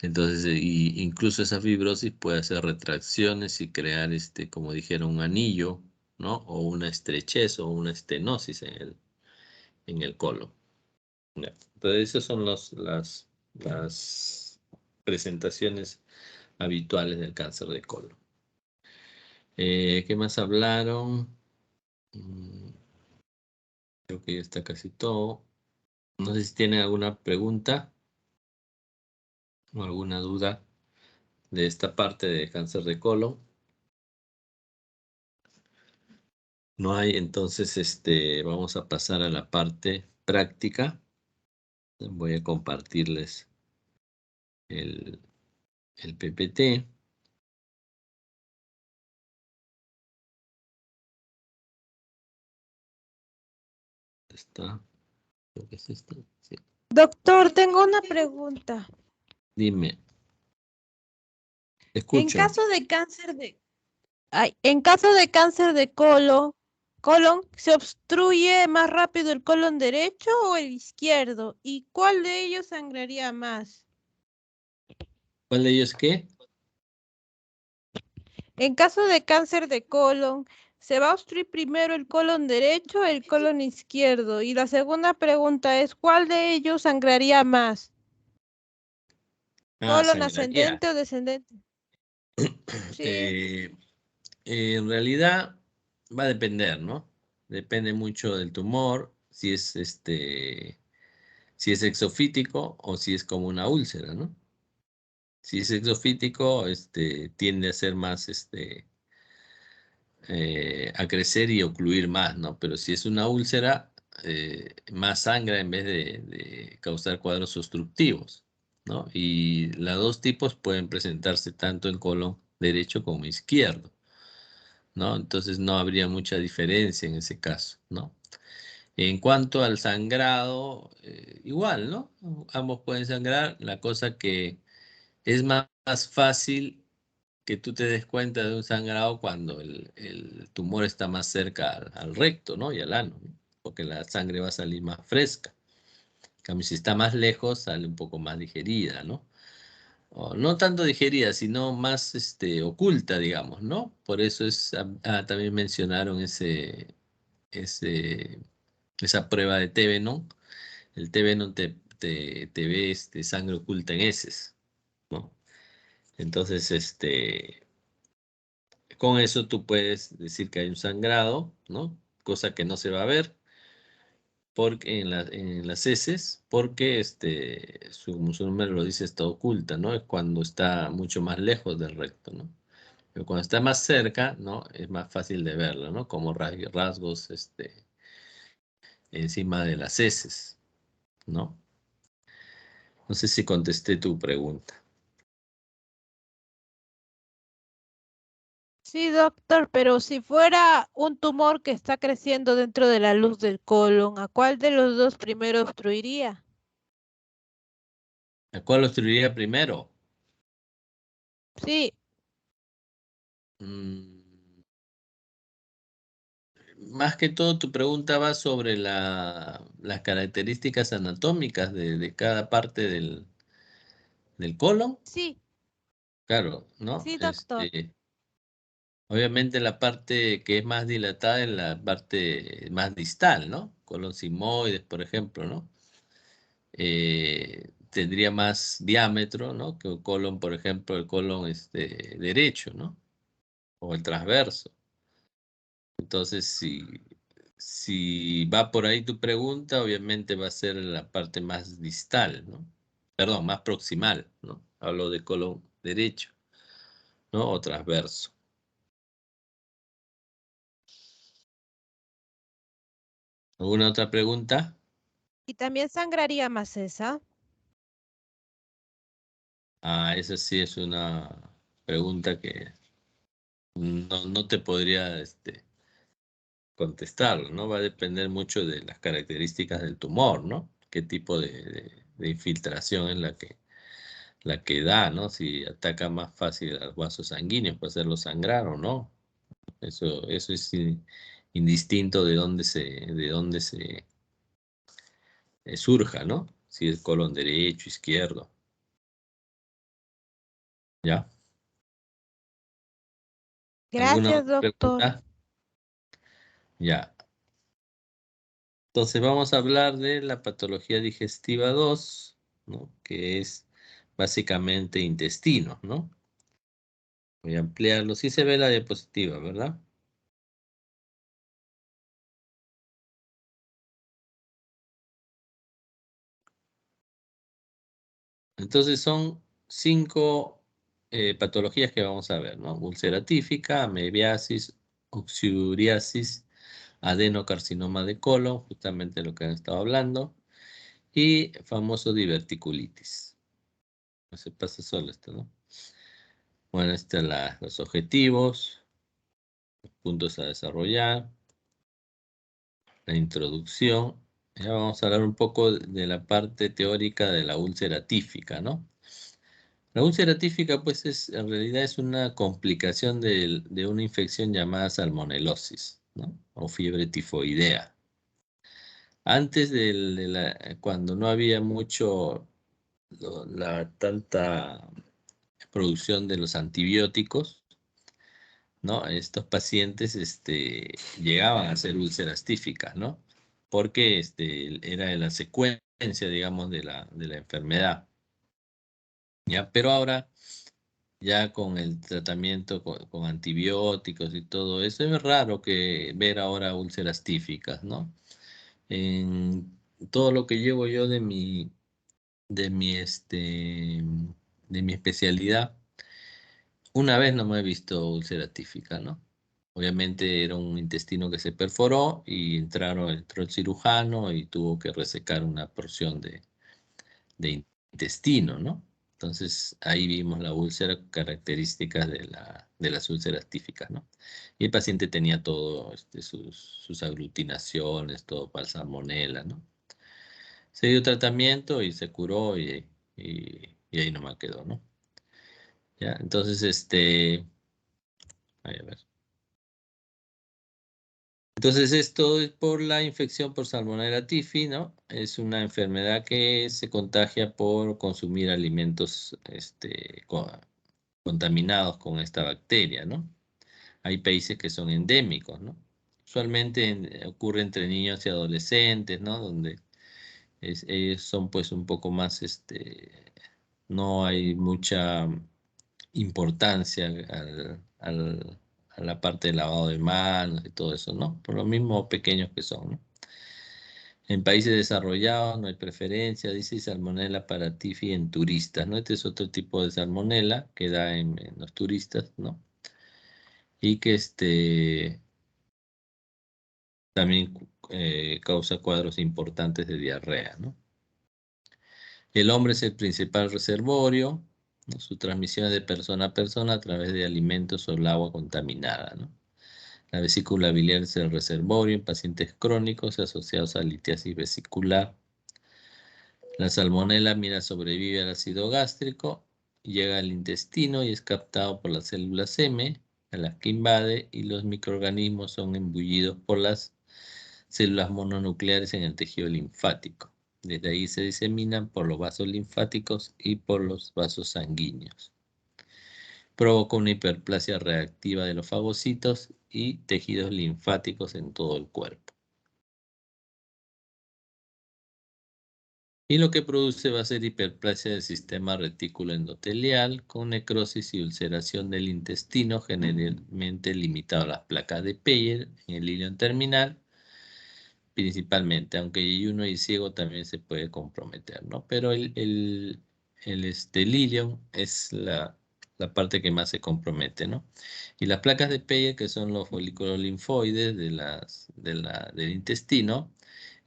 Entonces, incluso esa fibrosis puede hacer retracciones y crear, como dijeron, un anillo, ¿no? O una estrechez o una estenosis en el colon. Ya. Entonces, esas son las presentaciones habituales del cáncer de colon. ¿Qué más hablaron? Creo que ya está casi todo. No sé si tienen alguna pregunta o alguna duda de esta parte de cáncer de colon. No hay, entonces vamos a pasar a la parte práctica. Voy a compartirles el PPT. ¿Está? Creo que es esto. Sí. Doctor, tengo una pregunta. Dime. En Escucho. caso de cáncer de colon, ¿se obstruye más rápido el colon derecho o el izquierdo? ¿Y cuál de ellos sangraría más? ¿Cuál de ellos qué? En caso de cáncer de colon, ¿se va a obstruir primero el colon derecho o el colon izquierdo? Y la segunda pregunta es, ¿cuál de ellos sangraría más? ¿Colon Sangraría. ascendente o descendente? Sí. En realidad va a depender, ¿no? Depende mucho del tumor, si es si es exofítico o si es como una úlcera, ¿no? Si es exofítico, tiende a ser más, a crecer y ocluir más, ¿no? Pero si es una úlcera, más sangra en vez de causar cuadros obstructivos, ¿no? Y los dos tipos pueden presentarse tanto en colon derecho como izquierdo, ¿no? Entonces no habría mucha diferencia en ese caso, ¿no? En cuanto al sangrado, igual, ¿no? Ambos pueden sangrar, la cosa que es más fácil que tú te des cuenta de un sangrado cuando el tumor está más cerca al recto, ¿no? Y al ano, ¿no? Porque la sangre va a salir más fresca. En cambio, si está más lejos, sale un poco más digerida, ¿no? O no tanto digerida, sino más oculta, digamos, ¿no? Por eso también mencionaron ese, esa prueba de Tevenon. El Tevenon te ve sangre oculta en heces, ¿no? Entonces, con eso tú puedes decir que hay un sangrado, ¿no? Cosa que no se va a ver porque en las heces, porque su nombre lo dice, está oculta, ¿no? Es cuando está mucho más lejos del recto, ¿no? Pero cuando está más cerca, ¿no? Es más fácil de verlo, ¿no? Como rasgos encima de las heces, ¿no? No sé si contesté tu pregunta. Sí, doctor, pero si fuera un tumor que está creciendo dentro de la luz del colon, ¿a cuál de los dos primero obstruiría? ¿A cuál obstruiría primero? Sí, Mm, Más que todo, tu pregunta va sobre las características anatómicas de cada parte del colon. sí, Claro, ¿no? sí, doctor. Obviamente la parte que es más dilatada es la parte más distal, ¿no? Colon sigmoides, por ejemplo, ¿no? Tendría más diámetro, ¿no? Que el colon, por ejemplo, el colon derecho, ¿no? O el transverso. Entonces, si va por ahí tu pregunta, obviamente va a ser la parte más distal, ¿no? Perdón, más proximal, ¿no? Hablo de colon derecho, ¿no? O transverso. ¿Alguna otra pregunta? ¿Y también sangraría más esa? Esa sí es una pregunta que no te podría contestar, ¿no? Va a depender mucho de las características del tumor, ¿no? Qué tipo de infiltración es la que da, ¿no? Si ataca más fácil a los vasos sanguíneos, puede hacerlo sangrar o no. Eso es indistinto de dónde se surja, ¿no? Si es colon derecho, izquierdo. ¿Ya? ¿Alguna Gracias, otra doctor. pregunta? Ya. Entonces vamos a hablar de la patología digestiva 2, ¿no? Que es básicamente intestino, ¿no? Voy a ampliarlo. Sí se ve la diapositiva, ¿verdad? Entonces son 5 patologías que vamos a ver, ¿no? Úlcera tífica, amebiasis, oxiduriasis, adenocarcinoma de colon, justamente lo que han estado hablando, y famoso diverticulitis. No se pasa solo esto, ¿no? Bueno, los objetivos, los puntos a desarrollar, la introducción. Ya vamos a hablar un poco de la parte teórica de la úlcera tífica, ¿no? La úlcera tífica, pues, en realidad es una complicación de una infección llamada salmonelosis, ¿no? O fiebre tifoidea. Antes cuando no había tanta producción de los antibióticos, ¿no? Estos pacientes llegaban a ser úlceras tíficas, ¿no? Porque era la secuencia, digamos, de la enfermedad. ¿Ya? Pero ahora, ya con el tratamiento con antibióticos y todo eso, es raro ver ahora úlceras tíficas, ¿no? En todo lo que llevo yo de mi, de mi especialidad, una vez no me he visto úlcera tífica, ¿no? Obviamente era un intestino que se perforó y entró el cirujano y tuvo que resecar una porción de intestino, ¿no? Entonces ahí vimos la úlcera, características de las úlceras tíficas, ¿no? Y el paciente tenía todo, sus aglutinaciones, todo para salmonela, ¿no? Se dio tratamiento y se curó y ahí nomás quedó, ¿no? ¿Ya? Entonces, a ver. Entonces, esto es por la infección por Salmonella typhi, ¿no? Es una enfermedad que se contagia por consumir alimentos contaminados con esta bacteria, ¿no? Hay países que son endémicos, ¿no? Usualmente ocurre entre niños y adolescentes, ¿no? Donde ellos son pues un poco más, no hay mucha importancia a la parte del lavado de manos y todo eso, ¿no? Por lo mismo pequeños que son, ¿no? En países desarrollados no hay preferencia, dice Salmonella paratifi en turistas, ¿no? Este es otro tipo de salmonela que da en los turistas, ¿no? Y que también causa cuadros importantes de diarrea, ¿no? El hombre es el principal reservorio, ¿no? Su transmisión es de persona a persona a través de alimentos o el agua contaminada, ¿no? La vesícula biliar es el reservorio en pacientes crónicos asociados a litiasis vesicular. La salmonela sobrevive al ácido gástrico, llega al intestino y es captado por las células M, a las que invade, y los microorganismos son embullidos por las células mononucleares en el tejido linfático. Desde ahí se diseminan por los vasos linfáticos y por los vasos sanguíneos. Provoca una hiperplasia reactiva de los fagocitos y tejidos linfáticos en todo el cuerpo. Y lo que produce va a ser hiperplasia del sistema retículo endotelial con necrosis y ulceración del intestino, generalmente limitado a las placas de Peyer en el ilion terminal, principalmente, aunque yeyuno y ciego también se puede comprometer, ¿no? Pero el ilion es la parte que más se compromete, ¿no? Y las placas de Peyer, que son los folículos linfoides del intestino,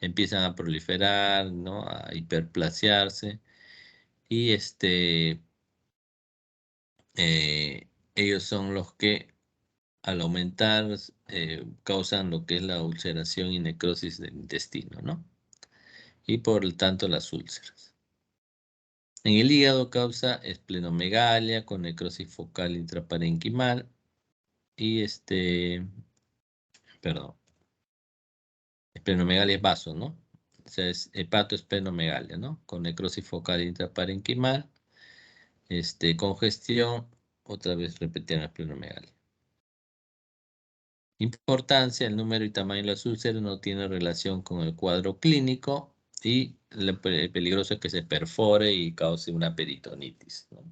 empiezan a proliferar, ¿no? A hiperplaciarse y ellos son los que al aumentar causan lo que es la ulceración y necrosis del intestino, ¿no? Y por lo tanto las úlceras. En el hígado causa esplenomegalia con necrosis focal intraparenquimal y perdón, esplenomegalia es vaso, ¿no? O sea, es hepatoesplenomegalia, ¿no? Con necrosis focal intraparenquimal, congestión, otra vez repetir la esplenomegalia. Importancia, el número y tamaño de las úlceras no tiene relación con el cuadro clínico y lo peligroso es que se perfore y cause una peritonitis, ¿no?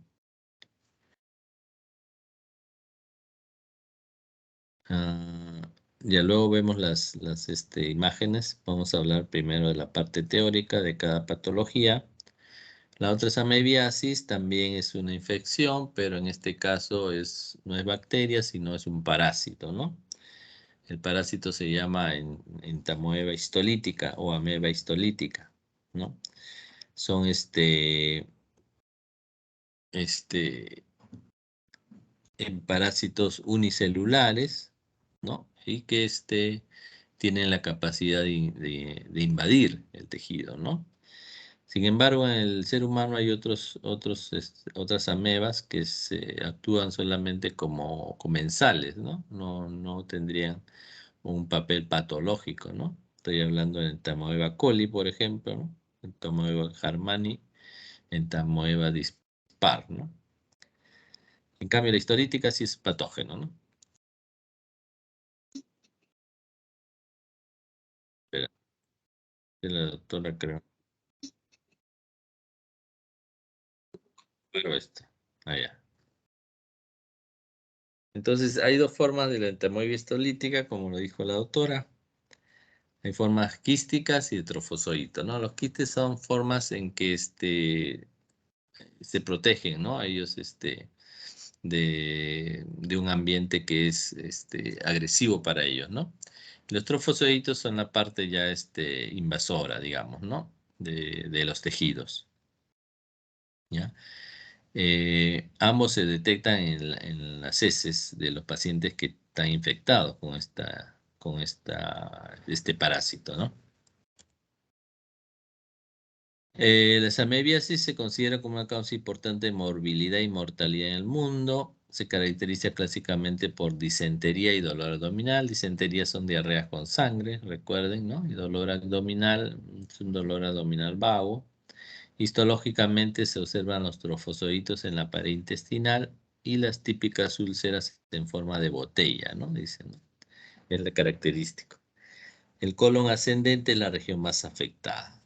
Ya luego vemos las imágenes. Vamos a hablar primero de la parte teórica de cada patología. La otra es amebiasis, también es una infección, pero en este caso no es bacteria, sino es un parásito, ¿no? El parásito se llama entamoeba histolítica o ameba histolítica, ¿no? Son en parásitos unicelulares, ¿no? Y que tienen la capacidad de invadir el tejido, ¿no? Sin embargo, en el ser humano hay otras amebas que actúan solamente como comensales, ¿no? No tendrían un papel patológico, ¿no? Estoy hablando de Entamoeba coli, por ejemplo, ¿no? Entamoeba harmani, Entamoeba dispar, ¿no? En cambio, la histolítica sí es patógeno, ¿no? Espera, la doctora creo. Pero allá. Entonces, hay dos formas de la entamoeba histolítica, como lo dijo la doctora. Hay formas quísticas y de trofozoito, ¿no? Los quistes son formas en que se protegen, ¿no? Ellos de un ambiente que es agresivo para ellos, ¿no? Los trofozoitos son la parte ya invasora, digamos, ¿no? De los tejidos, ¿ya? Ambos se detectan en las heces de los pacientes que están infectados con este parásito, ¿no? La amebiasis se considera como una causa importante de morbilidad y mortalidad en el mundo. Se caracteriza clásicamente por disentería y dolor abdominal. Disentería son diarreas con sangre, recuerden, ¿no? Y dolor abdominal es un dolor abdominal vago. Histológicamente se observan los trofozoitos en la pared intestinal y las típicas úlceras en forma de botella, ¿no? Dicen, ¿no? Es lo característico. El colon ascendente es la región más afectada.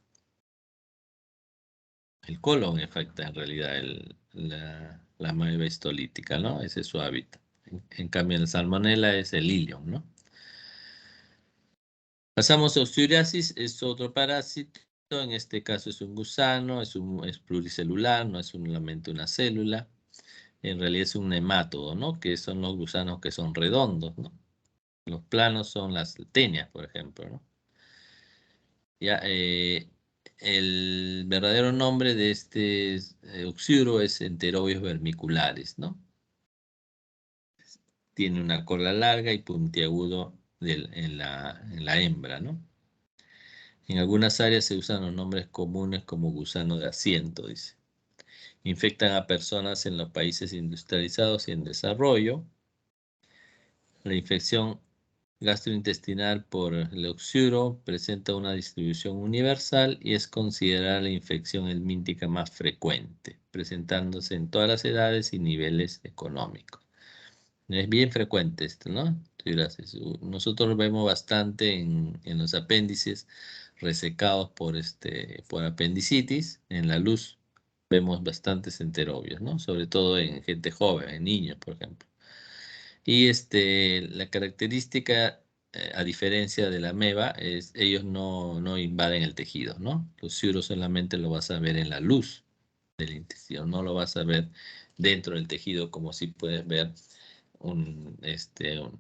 El colon afecta en realidad la ameba histolítica, ¿no? Ese es su hábitat. En cambio, el salmonella es el ilion, ¿no? Pasamos a Osteuriasis, es otro parásito. En este caso es un gusano, es pluricelular, no es solamente una célula. En realidad es un nemátodo, ¿no? Que son los gusanos que son redondos, ¿no? Los planos son las tenias, por ejemplo, ¿no? Ya, el verdadero nombre de este oxiuro es Enterobius vermicularis, ¿no? Tiene una cola larga y puntiagudo en la hembra, ¿no? En algunas áreas se usan los nombres comunes como gusano de asiento, dice. Infectan a personas en los países industrializados y en desarrollo. La infección gastrointestinal por el oxiuro presenta una distribución universal y es considerada la infección helmíntica más frecuente, presentándose en todas las edades y niveles económicos. Es bien frecuente esto, ¿no? Nosotros lo vemos bastante en los apéndices resecados por apendicitis. En la luz vemos bastantes enterobios, ¿no? Sobre todo en gente joven, en niños, por ejemplo. Y la característica, a diferencia de la ameba, es ellos no invaden el tejido, ¿no? Los ciuros solamente lo vas a ver en la luz del intestino, no lo vas a ver dentro del tejido como si puedes ver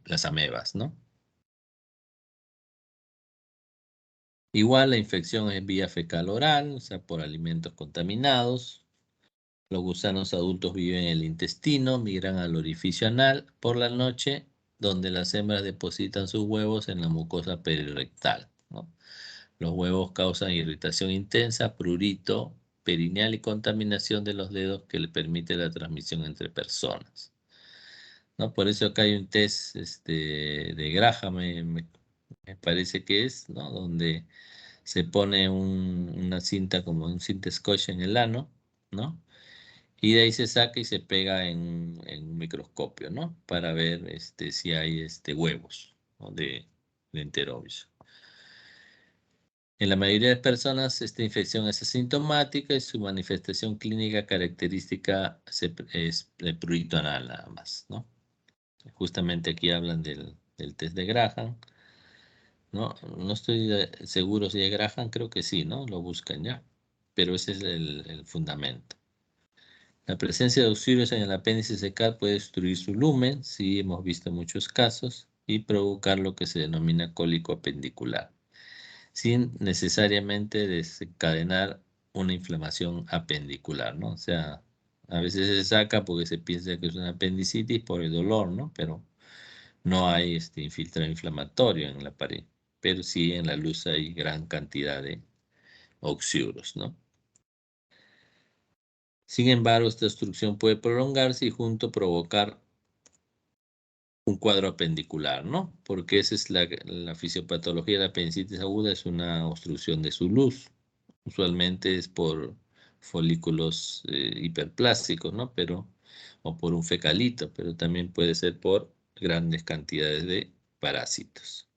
las amebas, ¿no? Igual la infección es vía fecal oral, o sea, por alimentos contaminados. Los gusanos adultos viven en el intestino, migran al orificio anal por la noche, donde las hembras depositan sus huevos en la mucosa perirectal, ¿no? Los huevos causan irritación intensa, prurito perineal y contaminación de los dedos que le permite la transmisión entre personas, ¿no? Por eso acá hay un test de Graham, me parece que es, ¿no? Donde se pone una cinta como un cinta scotch en el ano, ¿no? Y de ahí se saca y se pega en un microscopio, ¿no? Para ver si hay huevos, ¿no? de enterobios. En la mayoría de personas esta infección es asintomática y su manifestación clínica característica es el prurito anal nada más, ¿no? Justamente aquí hablan del test de Graham, ¿no? No estoy seguro si es Graham, creo que sí, ¿no? Lo buscan ya, pero ese es el fundamento. La presencia de oxígenos en el apéndice secal puede destruir su lumen, sí hemos visto muchos casos, y provocar lo que se denomina cólico apendicular, sin necesariamente desencadenar una inflamación apendicular, ¿no? O sea, a veces se saca porque se piensa que es una apendicitis por el dolor, ¿no? Pero no hay infiltrado inflamatorio en la pared, pero sí en la luz hay gran cantidad de oxiuros, ¿no? Sin embargo, esta obstrucción puede prolongarse y junto provocar un cuadro apendicular, ¿no? Porque esa es la fisiopatología de la apendicitis aguda, es una obstrucción de su luz. Usualmente es por folículos hiperplásticos, ¿no? O por un fecalito, pero también puede ser por grandes cantidades de parásitos.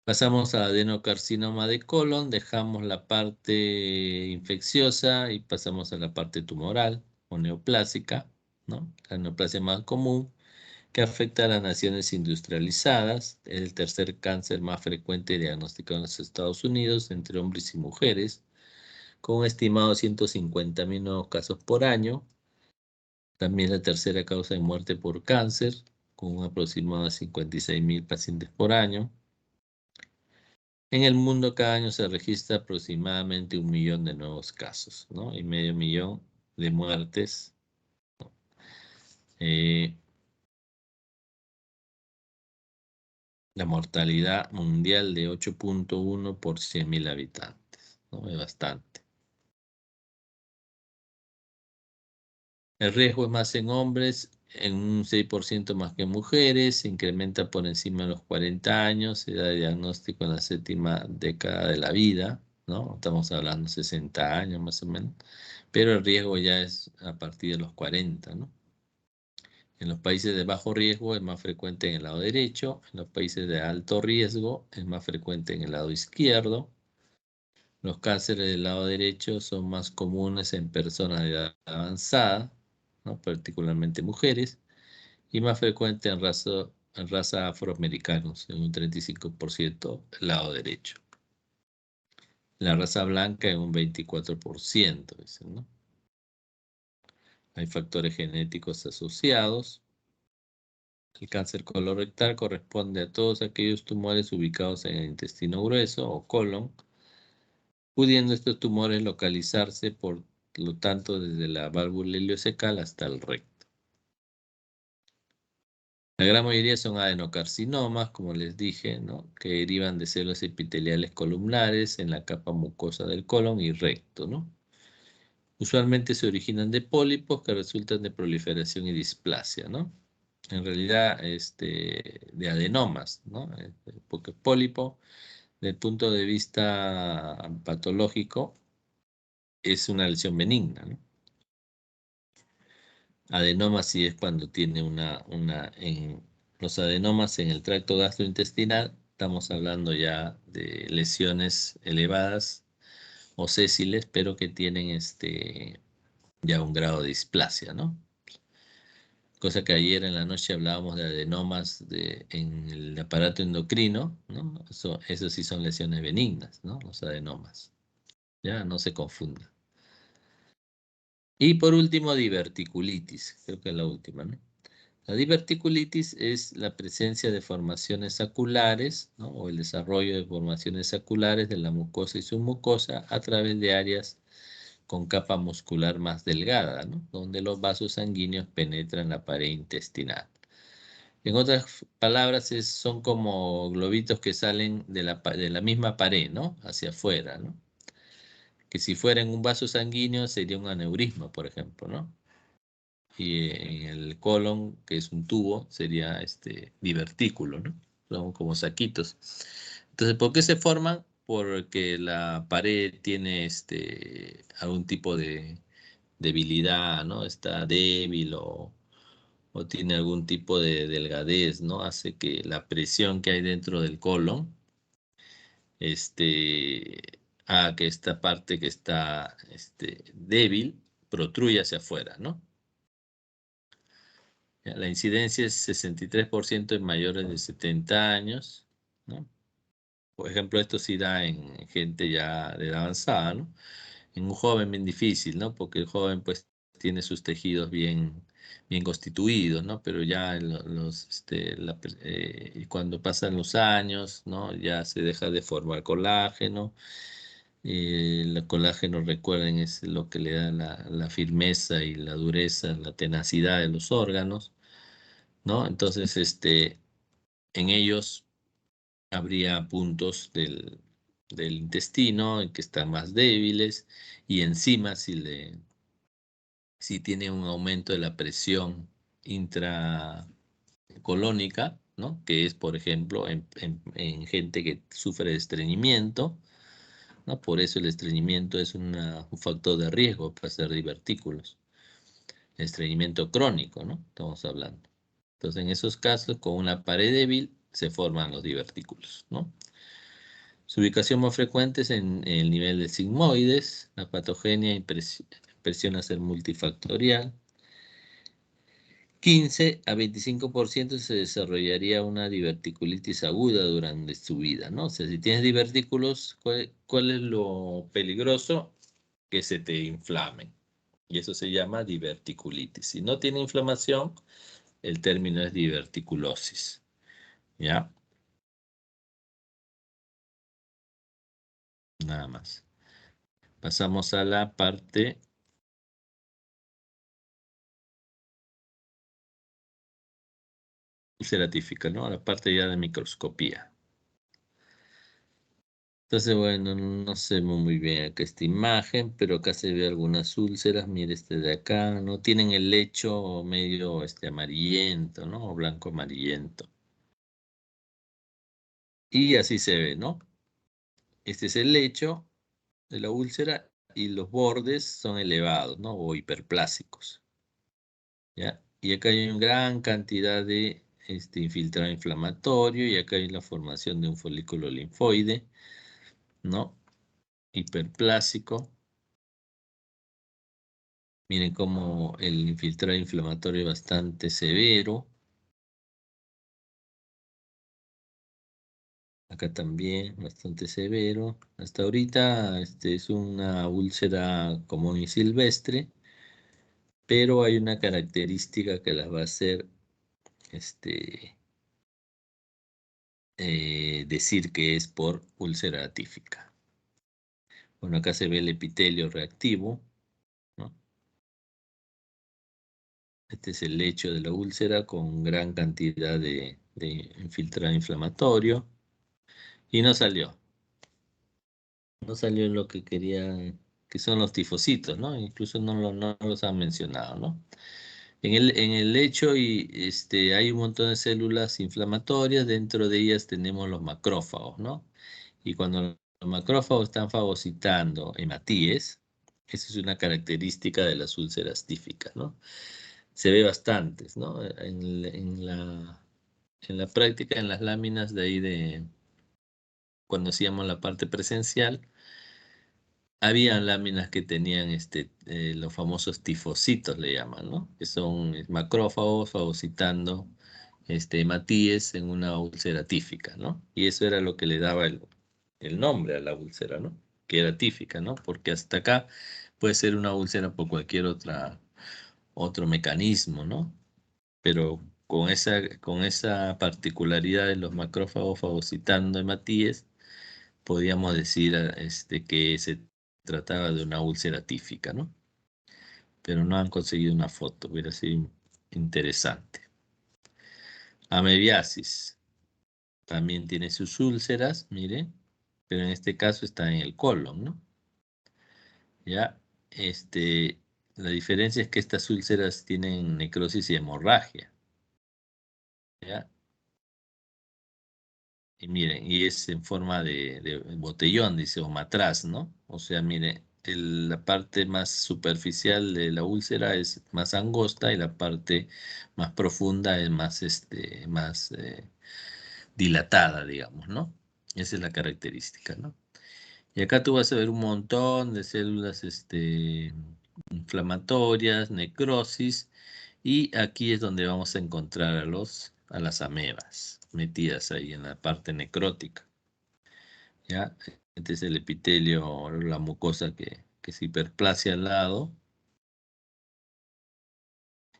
Pasamos a adenocarcinoma de colon, dejamos la parte infecciosa y pasamos a la parte tumoral o neoplásica, ¿no? La neoplasia más común que afecta a las naciones industrializadas. Es el tercer cáncer más frecuente diagnosticado en los Estados Unidos entre hombres y mujeres, con un estimado 150.000 nuevos casos por año. También la tercera causa de muerte por cáncer, con un aproximado de 56.000 pacientes por año. En el mundo cada año se registra aproximadamente 1 millón de nuevos casos, ¿no? Y medio millón de muertes. La mortalidad mundial de 8.1 por 100.000 habitantes, ¿no? Es bastante. El riesgo es más en hombres, en un 6% más que en mujeres, se incrementa por encima de los 40 años, edad de diagnóstico en la 7ª década de la vida, ¿no? Estamos hablando de 60 años más o menos, pero el riesgo ya es a partir de los 40, ¿no? En los países de bajo riesgo es más frecuente en el lado derecho, en los países de alto riesgo es más frecuente en el lado izquierdo. Los cánceres del lado derecho son más comunes en personas de edad avanzada, ¿no? Particularmente mujeres, y más frecuente en raza afroamericanos, en un 35% del lado derecho. La raza blanca en un 24%, dicen, ¿no? Hay factores genéticos asociados. El cáncer colorectal corresponde a todos aquellos tumores ubicados en el intestino grueso o colon, pudiendo estos tumores localizarse por lo tanto desde la válvula ileocecal hasta el recto. La gran mayoría son adenocarcinomas, como les dije, ¿no? Que derivan de células epiteliales columnares en la capa mucosa del colon y recto, ¿no? Usualmente se originan de pólipos que resultan de proliferación y displasia, ¿no? En realidad, de adenomas, ¿no? Porque pólipo, desde el punto de vista patológico, es una lesión benigna, ¿no? Adenoma sí es cuando tiene los adenomas en el tracto gastrointestinal, estamos hablando ya de lesiones elevadas o sésiles, pero que tienen ya un grado de displasia, ¿no? Cosa que ayer en la noche hablábamos de adenomas en el aparato endocrino, ¿no? Eso sí son lesiones benignas, ¿no? Los adenomas. Ya, no se confundan. Y por último, diverticulitis, creo que es la última, ¿no? La diverticulitis es la presencia de formaciones saculares, ¿no? O el desarrollo de formaciones saculares de la mucosa y submucosa a través de áreas con capa muscular más delgada, ¿no? Donde los vasos sanguíneos penetran la pared intestinal. En otras palabras, son como globitos que salen de la misma pared, ¿no? Hacia afuera, ¿no? Que si fuera en un vaso sanguíneo sería un aneurisma, por ejemplo, ¿no? Y en el colon, que es un tubo, sería divertículo, ¿no? Son como saquitos. Entonces, ¿por qué se forman? Porque la pared tiene algún tipo de debilidad, ¿no? Está débil o tiene algún tipo de delgadez, ¿no? Hace que la presión que hay dentro del colon, haga que esta parte que está débil protruya hacia afuera, ¿no? La incidencia es 63% en mayores de 70 años, ¿no? Por ejemplo, esto sí da en gente ya de edad avanzada, ¿no? En un joven bien difícil, ¿no? Porque el joven pues tiene sus tejidos bien bien constituidos, ¿no? Pero ya cuando pasan los años, ¿no? Ya se deja de formar colágeno. El colágeno, recuerden, es lo que le da la firmeza y la dureza, la tenacidad de los órganos, ¿no? Entonces, en ellos habría puntos del intestino en que están más débiles, y encima si tiene un aumento de la presión intracolónica, ¿no? Que es, por ejemplo, en gente que sufre de estreñimiento, ¿no? Por eso el estreñimiento es un factor de riesgo para hacer divertículos. Estreñimiento crónico, ¿no? Estamos hablando. Entonces, en esos casos, con una pared débil se forman los divertículos, ¿no? Su ubicación más frecuente es en el nivel de sigmoides. La patogenia impresiona ser multifactorial. 15 a 25% se desarrollaría una diverticulitis aguda durante su vida, ¿no? O sea, si tienes divertículos, ¿cuál es lo peligroso? Que se te inflamen. Y eso se llama diverticulitis. Si no tiene inflamación, el término es diverticulosis. ¿Ya? Nada más. Pasamos a la parte ulceratífica, ¿no? A la parte ya de microscopía. Entonces, bueno, no sé muy bien acá esta imagen, pero acá se ve algunas úlceras. Mire este de acá, ¿no? Tienen el lecho medio amarillento, ¿no? O blanco amarillento. Y así se ve, ¿no? Este es el lecho de la úlcera y los bordes son elevados, ¿no? O hiperplásicos. ¿Ya? Y acá hay una gran cantidad de infiltrado inflamatorio, y acá hay la formación de un folículo linfoide, ¿no? Hiperplásico. Miren cómo el infiltrado inflamatorio es bastante severo. Acá también, bastante severo. Hasta ahorita es una úlcera común y silvestre, pero hay una característica que las va a hacer decir que es por úlcera atífica. Bueno, acá se ve el epitelio reactivo, ¿no? Este es el lecho de la úlcera con gran cantidad de infiltrado inflamatorio. Y no salió. No salió lo que querían, que son los tifocitos, ¿no? Incluso no los han mencionado, ¿no? En el lecho hay un montón de células inflamatorias. Dentro de ellas tenemos los macrófagos, ¿no? Y cuando los macrófagos están fagocitando hematíes, esa es una característica de las úlceras tíficas, ¿no? Se ve bastantes, ¿no? En la práctica, en las láminas de ahí cuando hacíamos la parte presencial, había láminas que tenían los famosos tifocitos, le llaman, ¿no? Que son macrófagos fagocitando hematíes en una úlcera tífica, ¿no? Y eso era lo que le daba el nombre a la úlcera, ¿no? Que era tífica, ¿no? Porque hasta acá puede ser una úlcera por cualquier otro mecanismo, ¿no? Pero con esa particularidad de los macrófagos fagocitando hematíes, podíamos decir que se trataba de una úlcera tífica, ¿no? Pero no han conseguido una foto, hubiera sido interesante. Amebiasis también tiene sus úlceras, mire, pero en este caso está en el colon, ¿no? Ya, la diferencia es que estas úlceras tienen necrosis y hemorragia, ¿ya? Y miren, y es en forma de botellón, dice, o matraz, ¿no? O sea, mire, la parte más superficial de la úlcera es más angosta, y la parte más profunda es más dilatada, digamos, ¿no? Esa es la característica, ¿no? Y acá tú vas a ver un montón de células inflamatorias, necrosis, y aquí es donde vamos a encontrar a las amebas metidas ahí en la parte necrótica. ¿Ya? Este es el epitelio, la mucosa que se hiperplasia al lado.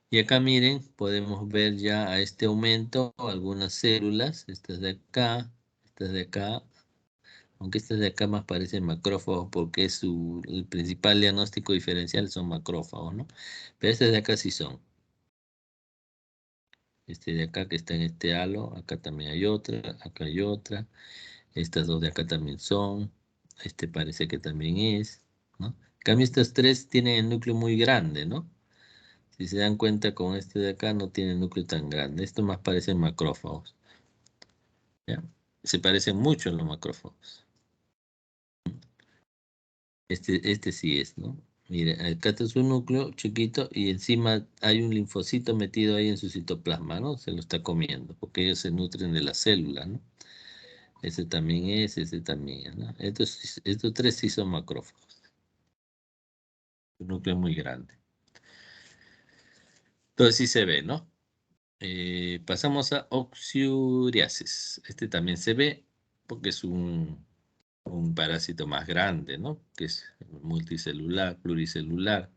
Y acá miren, podemos ver ya a este aumento algunas células, estas de acá, aunque estas de acá más parecen macrófagos porque el principal diagnóstico diferencial son macrófagos, ¿no? Pero estas de acá sí son. Este de acá que está en este halo, acá también hay otra, acá hay otra. Estas dos de acá también son. Este parece que también es, ¿no? En cambio, estas tres tienen el núcleo muy grande, ¿no? Si se dan cuenta con este de acá no tiene núcleo tan grande. Estos más parecen macrófagos. ¿Ya? Se parecen mucho a los macrófagos. Este sí es, ¿no? Mire, acá está su núcleo chiquito y encima hay un linfocito metido ahí en su citoplasma, ¿no? Se lo está comiendo porque ellos se nutren de la célula, ¿no? Ese también es, ese también es, ¿no? Estos tres sí son macrófagos. Un núcleo muy grande. Entonces sí se ve, ¿no? Pasamos a oxyuriasis. Este también se ve porque es un parásito más grande, ¿no? Que es multicelular, pluricelular.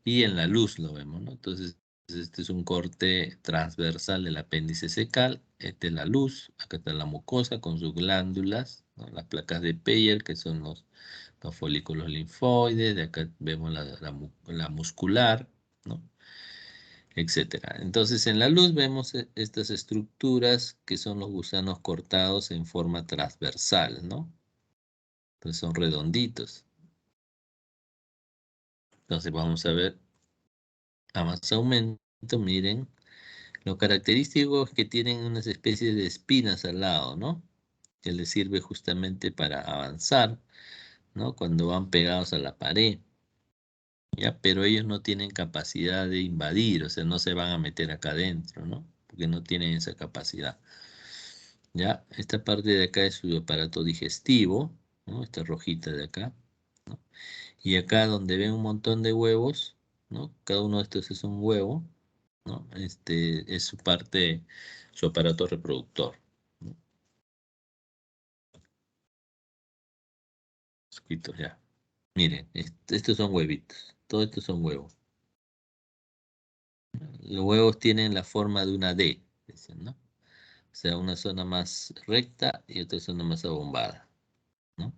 Y en la luz lo vemos, ¿no? Entonces, este es un corte transversal del apéndice cecal. Esta es la luz. Acá está la mucosa con sus glándulas, ¿no? Las placas de Peyer, que son los folículos linfoides. De acá vemos la muscular, ¿no? Etcétera. Entonces, en la luz vemos estas estructuras que son los gusanos cortados en forma transversal, ¿no? Entonces son redonditos. Entonces vamos a ver a más aumento, miren. Lo característico es que tienen unas especies de espinas al lado, ¿no? Que les sirve justamente para avanzar, ¿no? Cuando van pegados a la pared. ¿Ya? Pero ellos no tienen capacidad de invadir, o sea, no se van a meter acá adentro, ¿no? Porque no tienen esa capacidad. ¿Ya? Esta parte de acá es su aparato digestivo, ¿no? Esta rojita de acá, ¿no? Y acá donde ven un montón de huevos, ¿no? Cada uno de estos es un huevo, ¿no? Este es su parte, su aparato reproductor, ¿no? Escrito ya. Miren, estos son huevitos, todos estos son huevos. Los huevos tienen la forma de una D, dicen, ¿no? O sea, una zona más recta y otra zona más abombada, ¿no?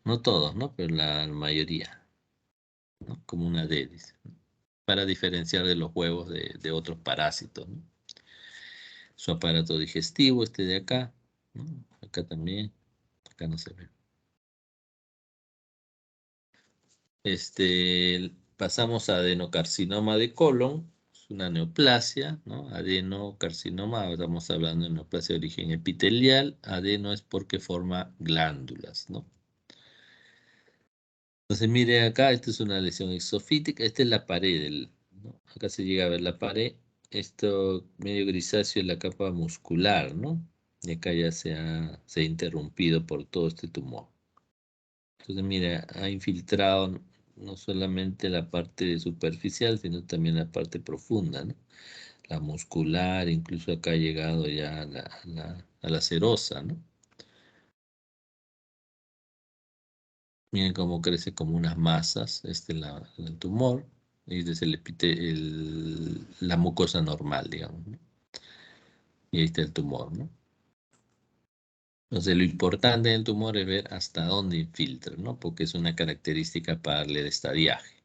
No todos, ¿no? Pero la mayoría, ¿no? Como una D, dice, ¿no? Para diferenciar de los huevos de otros parásitos, ¿no? Su aparato digestivo, este de acá, ¿no? Acá también, acá no se ve. Pasamos a adenocarcinoma de colon, es una neoplasia, ¿no? Adenocarcinoma, estamos hablando de neoplasia de origen epitelial, adeno es porque forma glándulas, ¿no? Entonces mire acá, esta es una lesión exofítica, esta es la pared, ¿no? Acá se llega a ver la pared, esto medio grisáceo es la capa muscular, ¿no? Y acá ya se ha interrumpido por todo este tumor. Entonces mira, ha infiltrado no solamente la parte superficial, sino también la parte profunda, ¿no? La muscular, incluso acá ha llegado ya a la serosa, ¿no? Miren cómo crece como unas masas, el tumor, y desde la mucosa normal, digamos, ¿no? Y ahí está el tumor, ¿no? Entonces lo importante del tumor es ver hasta dónde infiltra, ¿no? Porque es una característica para darle el estadiaje.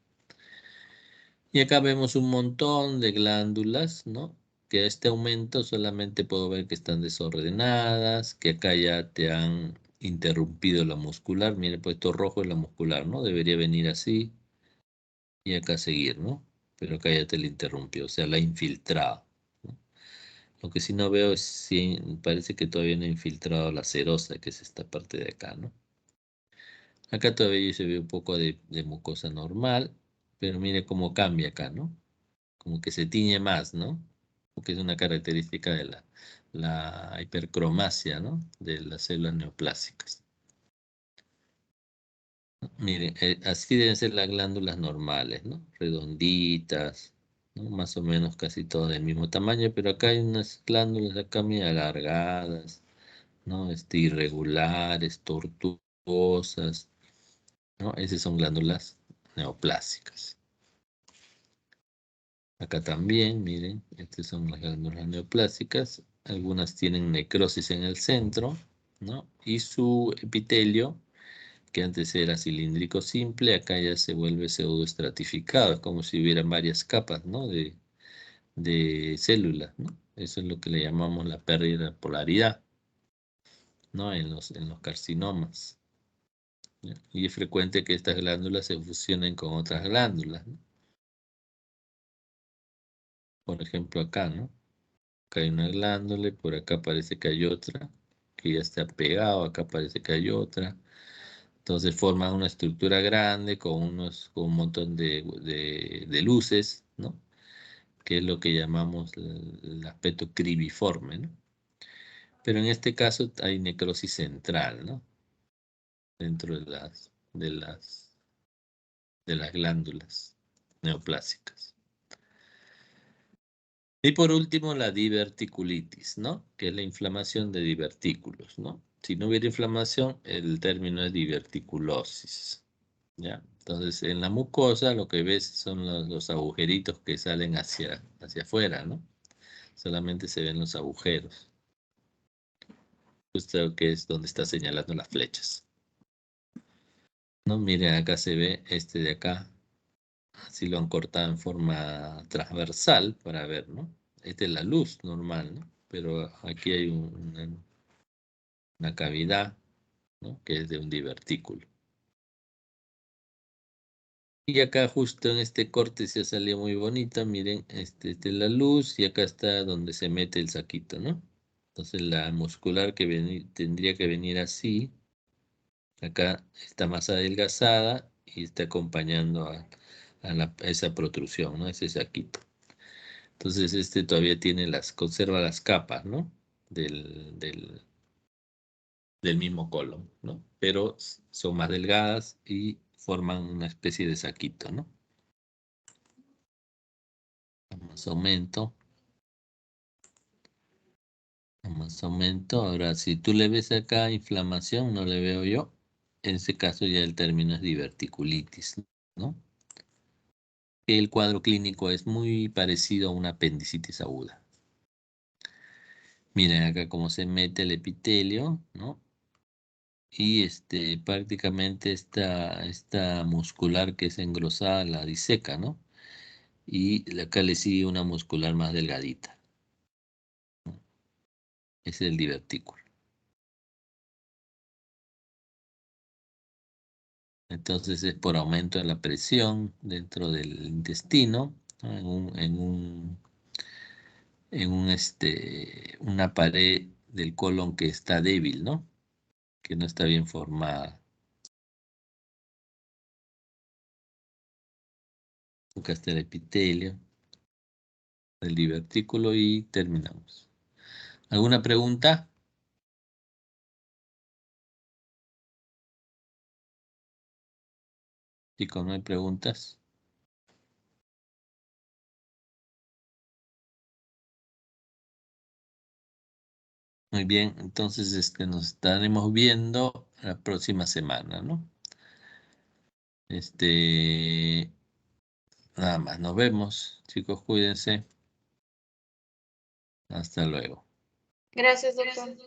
Y acá vemos un montón de glándulas, ¿no? Que a este aumento solamente puedo ver que están desordenadas, que acá ya te han interrumpido la muscular. Mire, pues esto rojo es la muscular, ¿no? Debería venir así y acá seguir, ¿no? Pero acá ya te la interrumpió, o sea, la ha infiltrado, ¿no? Lo que sí no veo es si parece que todavía no ha infiltrado la serosa, que es esta parte de acá, ¿no? Acá todavía se ve un poco de mucosa normal, pero mire cómo cambia acá, ¿no? Como que se tiñe más, ¿no? Porque es una característica de la hipercromasia, ¿no? De las células neoplásicas. Miren, así deben ser las glándulas normales, ¿no? Redonditas, ¿no? Más o menos casi todas del mismo tamaño, pero acá hay unas glándulas acá muy alargadas, ¿no? Irregulares, tortuosas, ¿no? Esas son glándulas neoplásicas. Acá también, miren, estas son las glándulas neoplásicas. Algunas tienen necrosis en el centro, ¿no? Y su epitelio, que antes era cilíndrico simple, acá ya se vuelve pseudoestratificado, es como si hubieran varias capas, ¿no? De células, ¿no? Eso es lo que le llamamos la pérdida de polaridad, ¿no? En los carcinomas, ¿ya? Y es frecuente que estas glándulas se fusionen con otras glándulas, ¿no? Por ejemplo, acá, ¿no? Acá hay una glándula y por acá parece que hay otra, que ya está pegado, acá parece que hay otra. Entonces forman una estructura grande con un montón de luces, ¿no? Que es lo que llamamos el aspecto cribiforme, ¿no? Pero en este caso hay necrosis central, ¿no? Dentro de las glándulas neoplásicas. Y por último, la diverticulitis, ¿no? Que es la inflamación de divertículos, ¿no? Si no hubiera inflamación, el término es diverticulosis, ¿ya? Entonces, en la mucosa lo que ves son los agujeritos que salen hacia afuera, ¿no? Solamente se ven los agujeros. Justo que es donde está señalando las flechas. ¿No? Miren, acá se ve este de acá. Así lo han cortado en forma transversal para ver, ¿no? Esta es la luz normal, ¿no? Pero aquí hay una cavidad, ¿no? Que es de un divertículo. Y acá justo en este corte se ha salido muy bonita, miren, esta es la luz y acá está donde se mete el saquito, ¿no? Entonces la muscular que tendría que venir así, acá está más adelgazada y está acompañando a esa protrusión, ¿no? Ese saquito. Entonces este todavía conserva las capas, ¿no? Del mismo colon, ¿no? Pero son más delgadas y forman una especie de saquito, ¿no? Más aumento. Más aumento. Ahora, si tú le ves acá inflamación, no le veo yo. En ese caso ya el término es diverticulitis, ¿no? El cuadro clínico es muy parecido a una apendicitis aguda. Miren acá cómo se mete el epitelio, ¿no? Y prácticamente esta muscular que es engrosada la diseca, ¿no? Y acá le sigue una muscular más delgadita. Ese es el divertículo. Entonces es por aumento de la presión dentro del intestino, ¿no? Una pared del colon que está débil, ¿no? Que no está bien formada. Acá está el epitelio, el divertículo y terminamos. ¿Alguna pregunta? Chicos, ¿no hay preguntas? Muy bien, entonces nos estaremos viendo la próxima semana, ¿no? Nada más, nos vemos. Chicos, cuídense. Hasta luego. Gracias, doctor.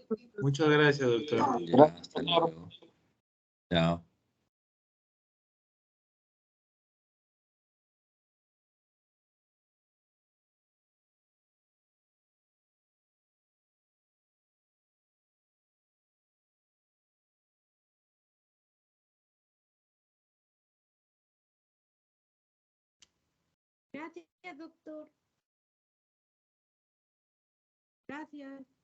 Muchas gracias, doctor. Ya, hasta luego. Chao. Gracias, doctor. Gracias.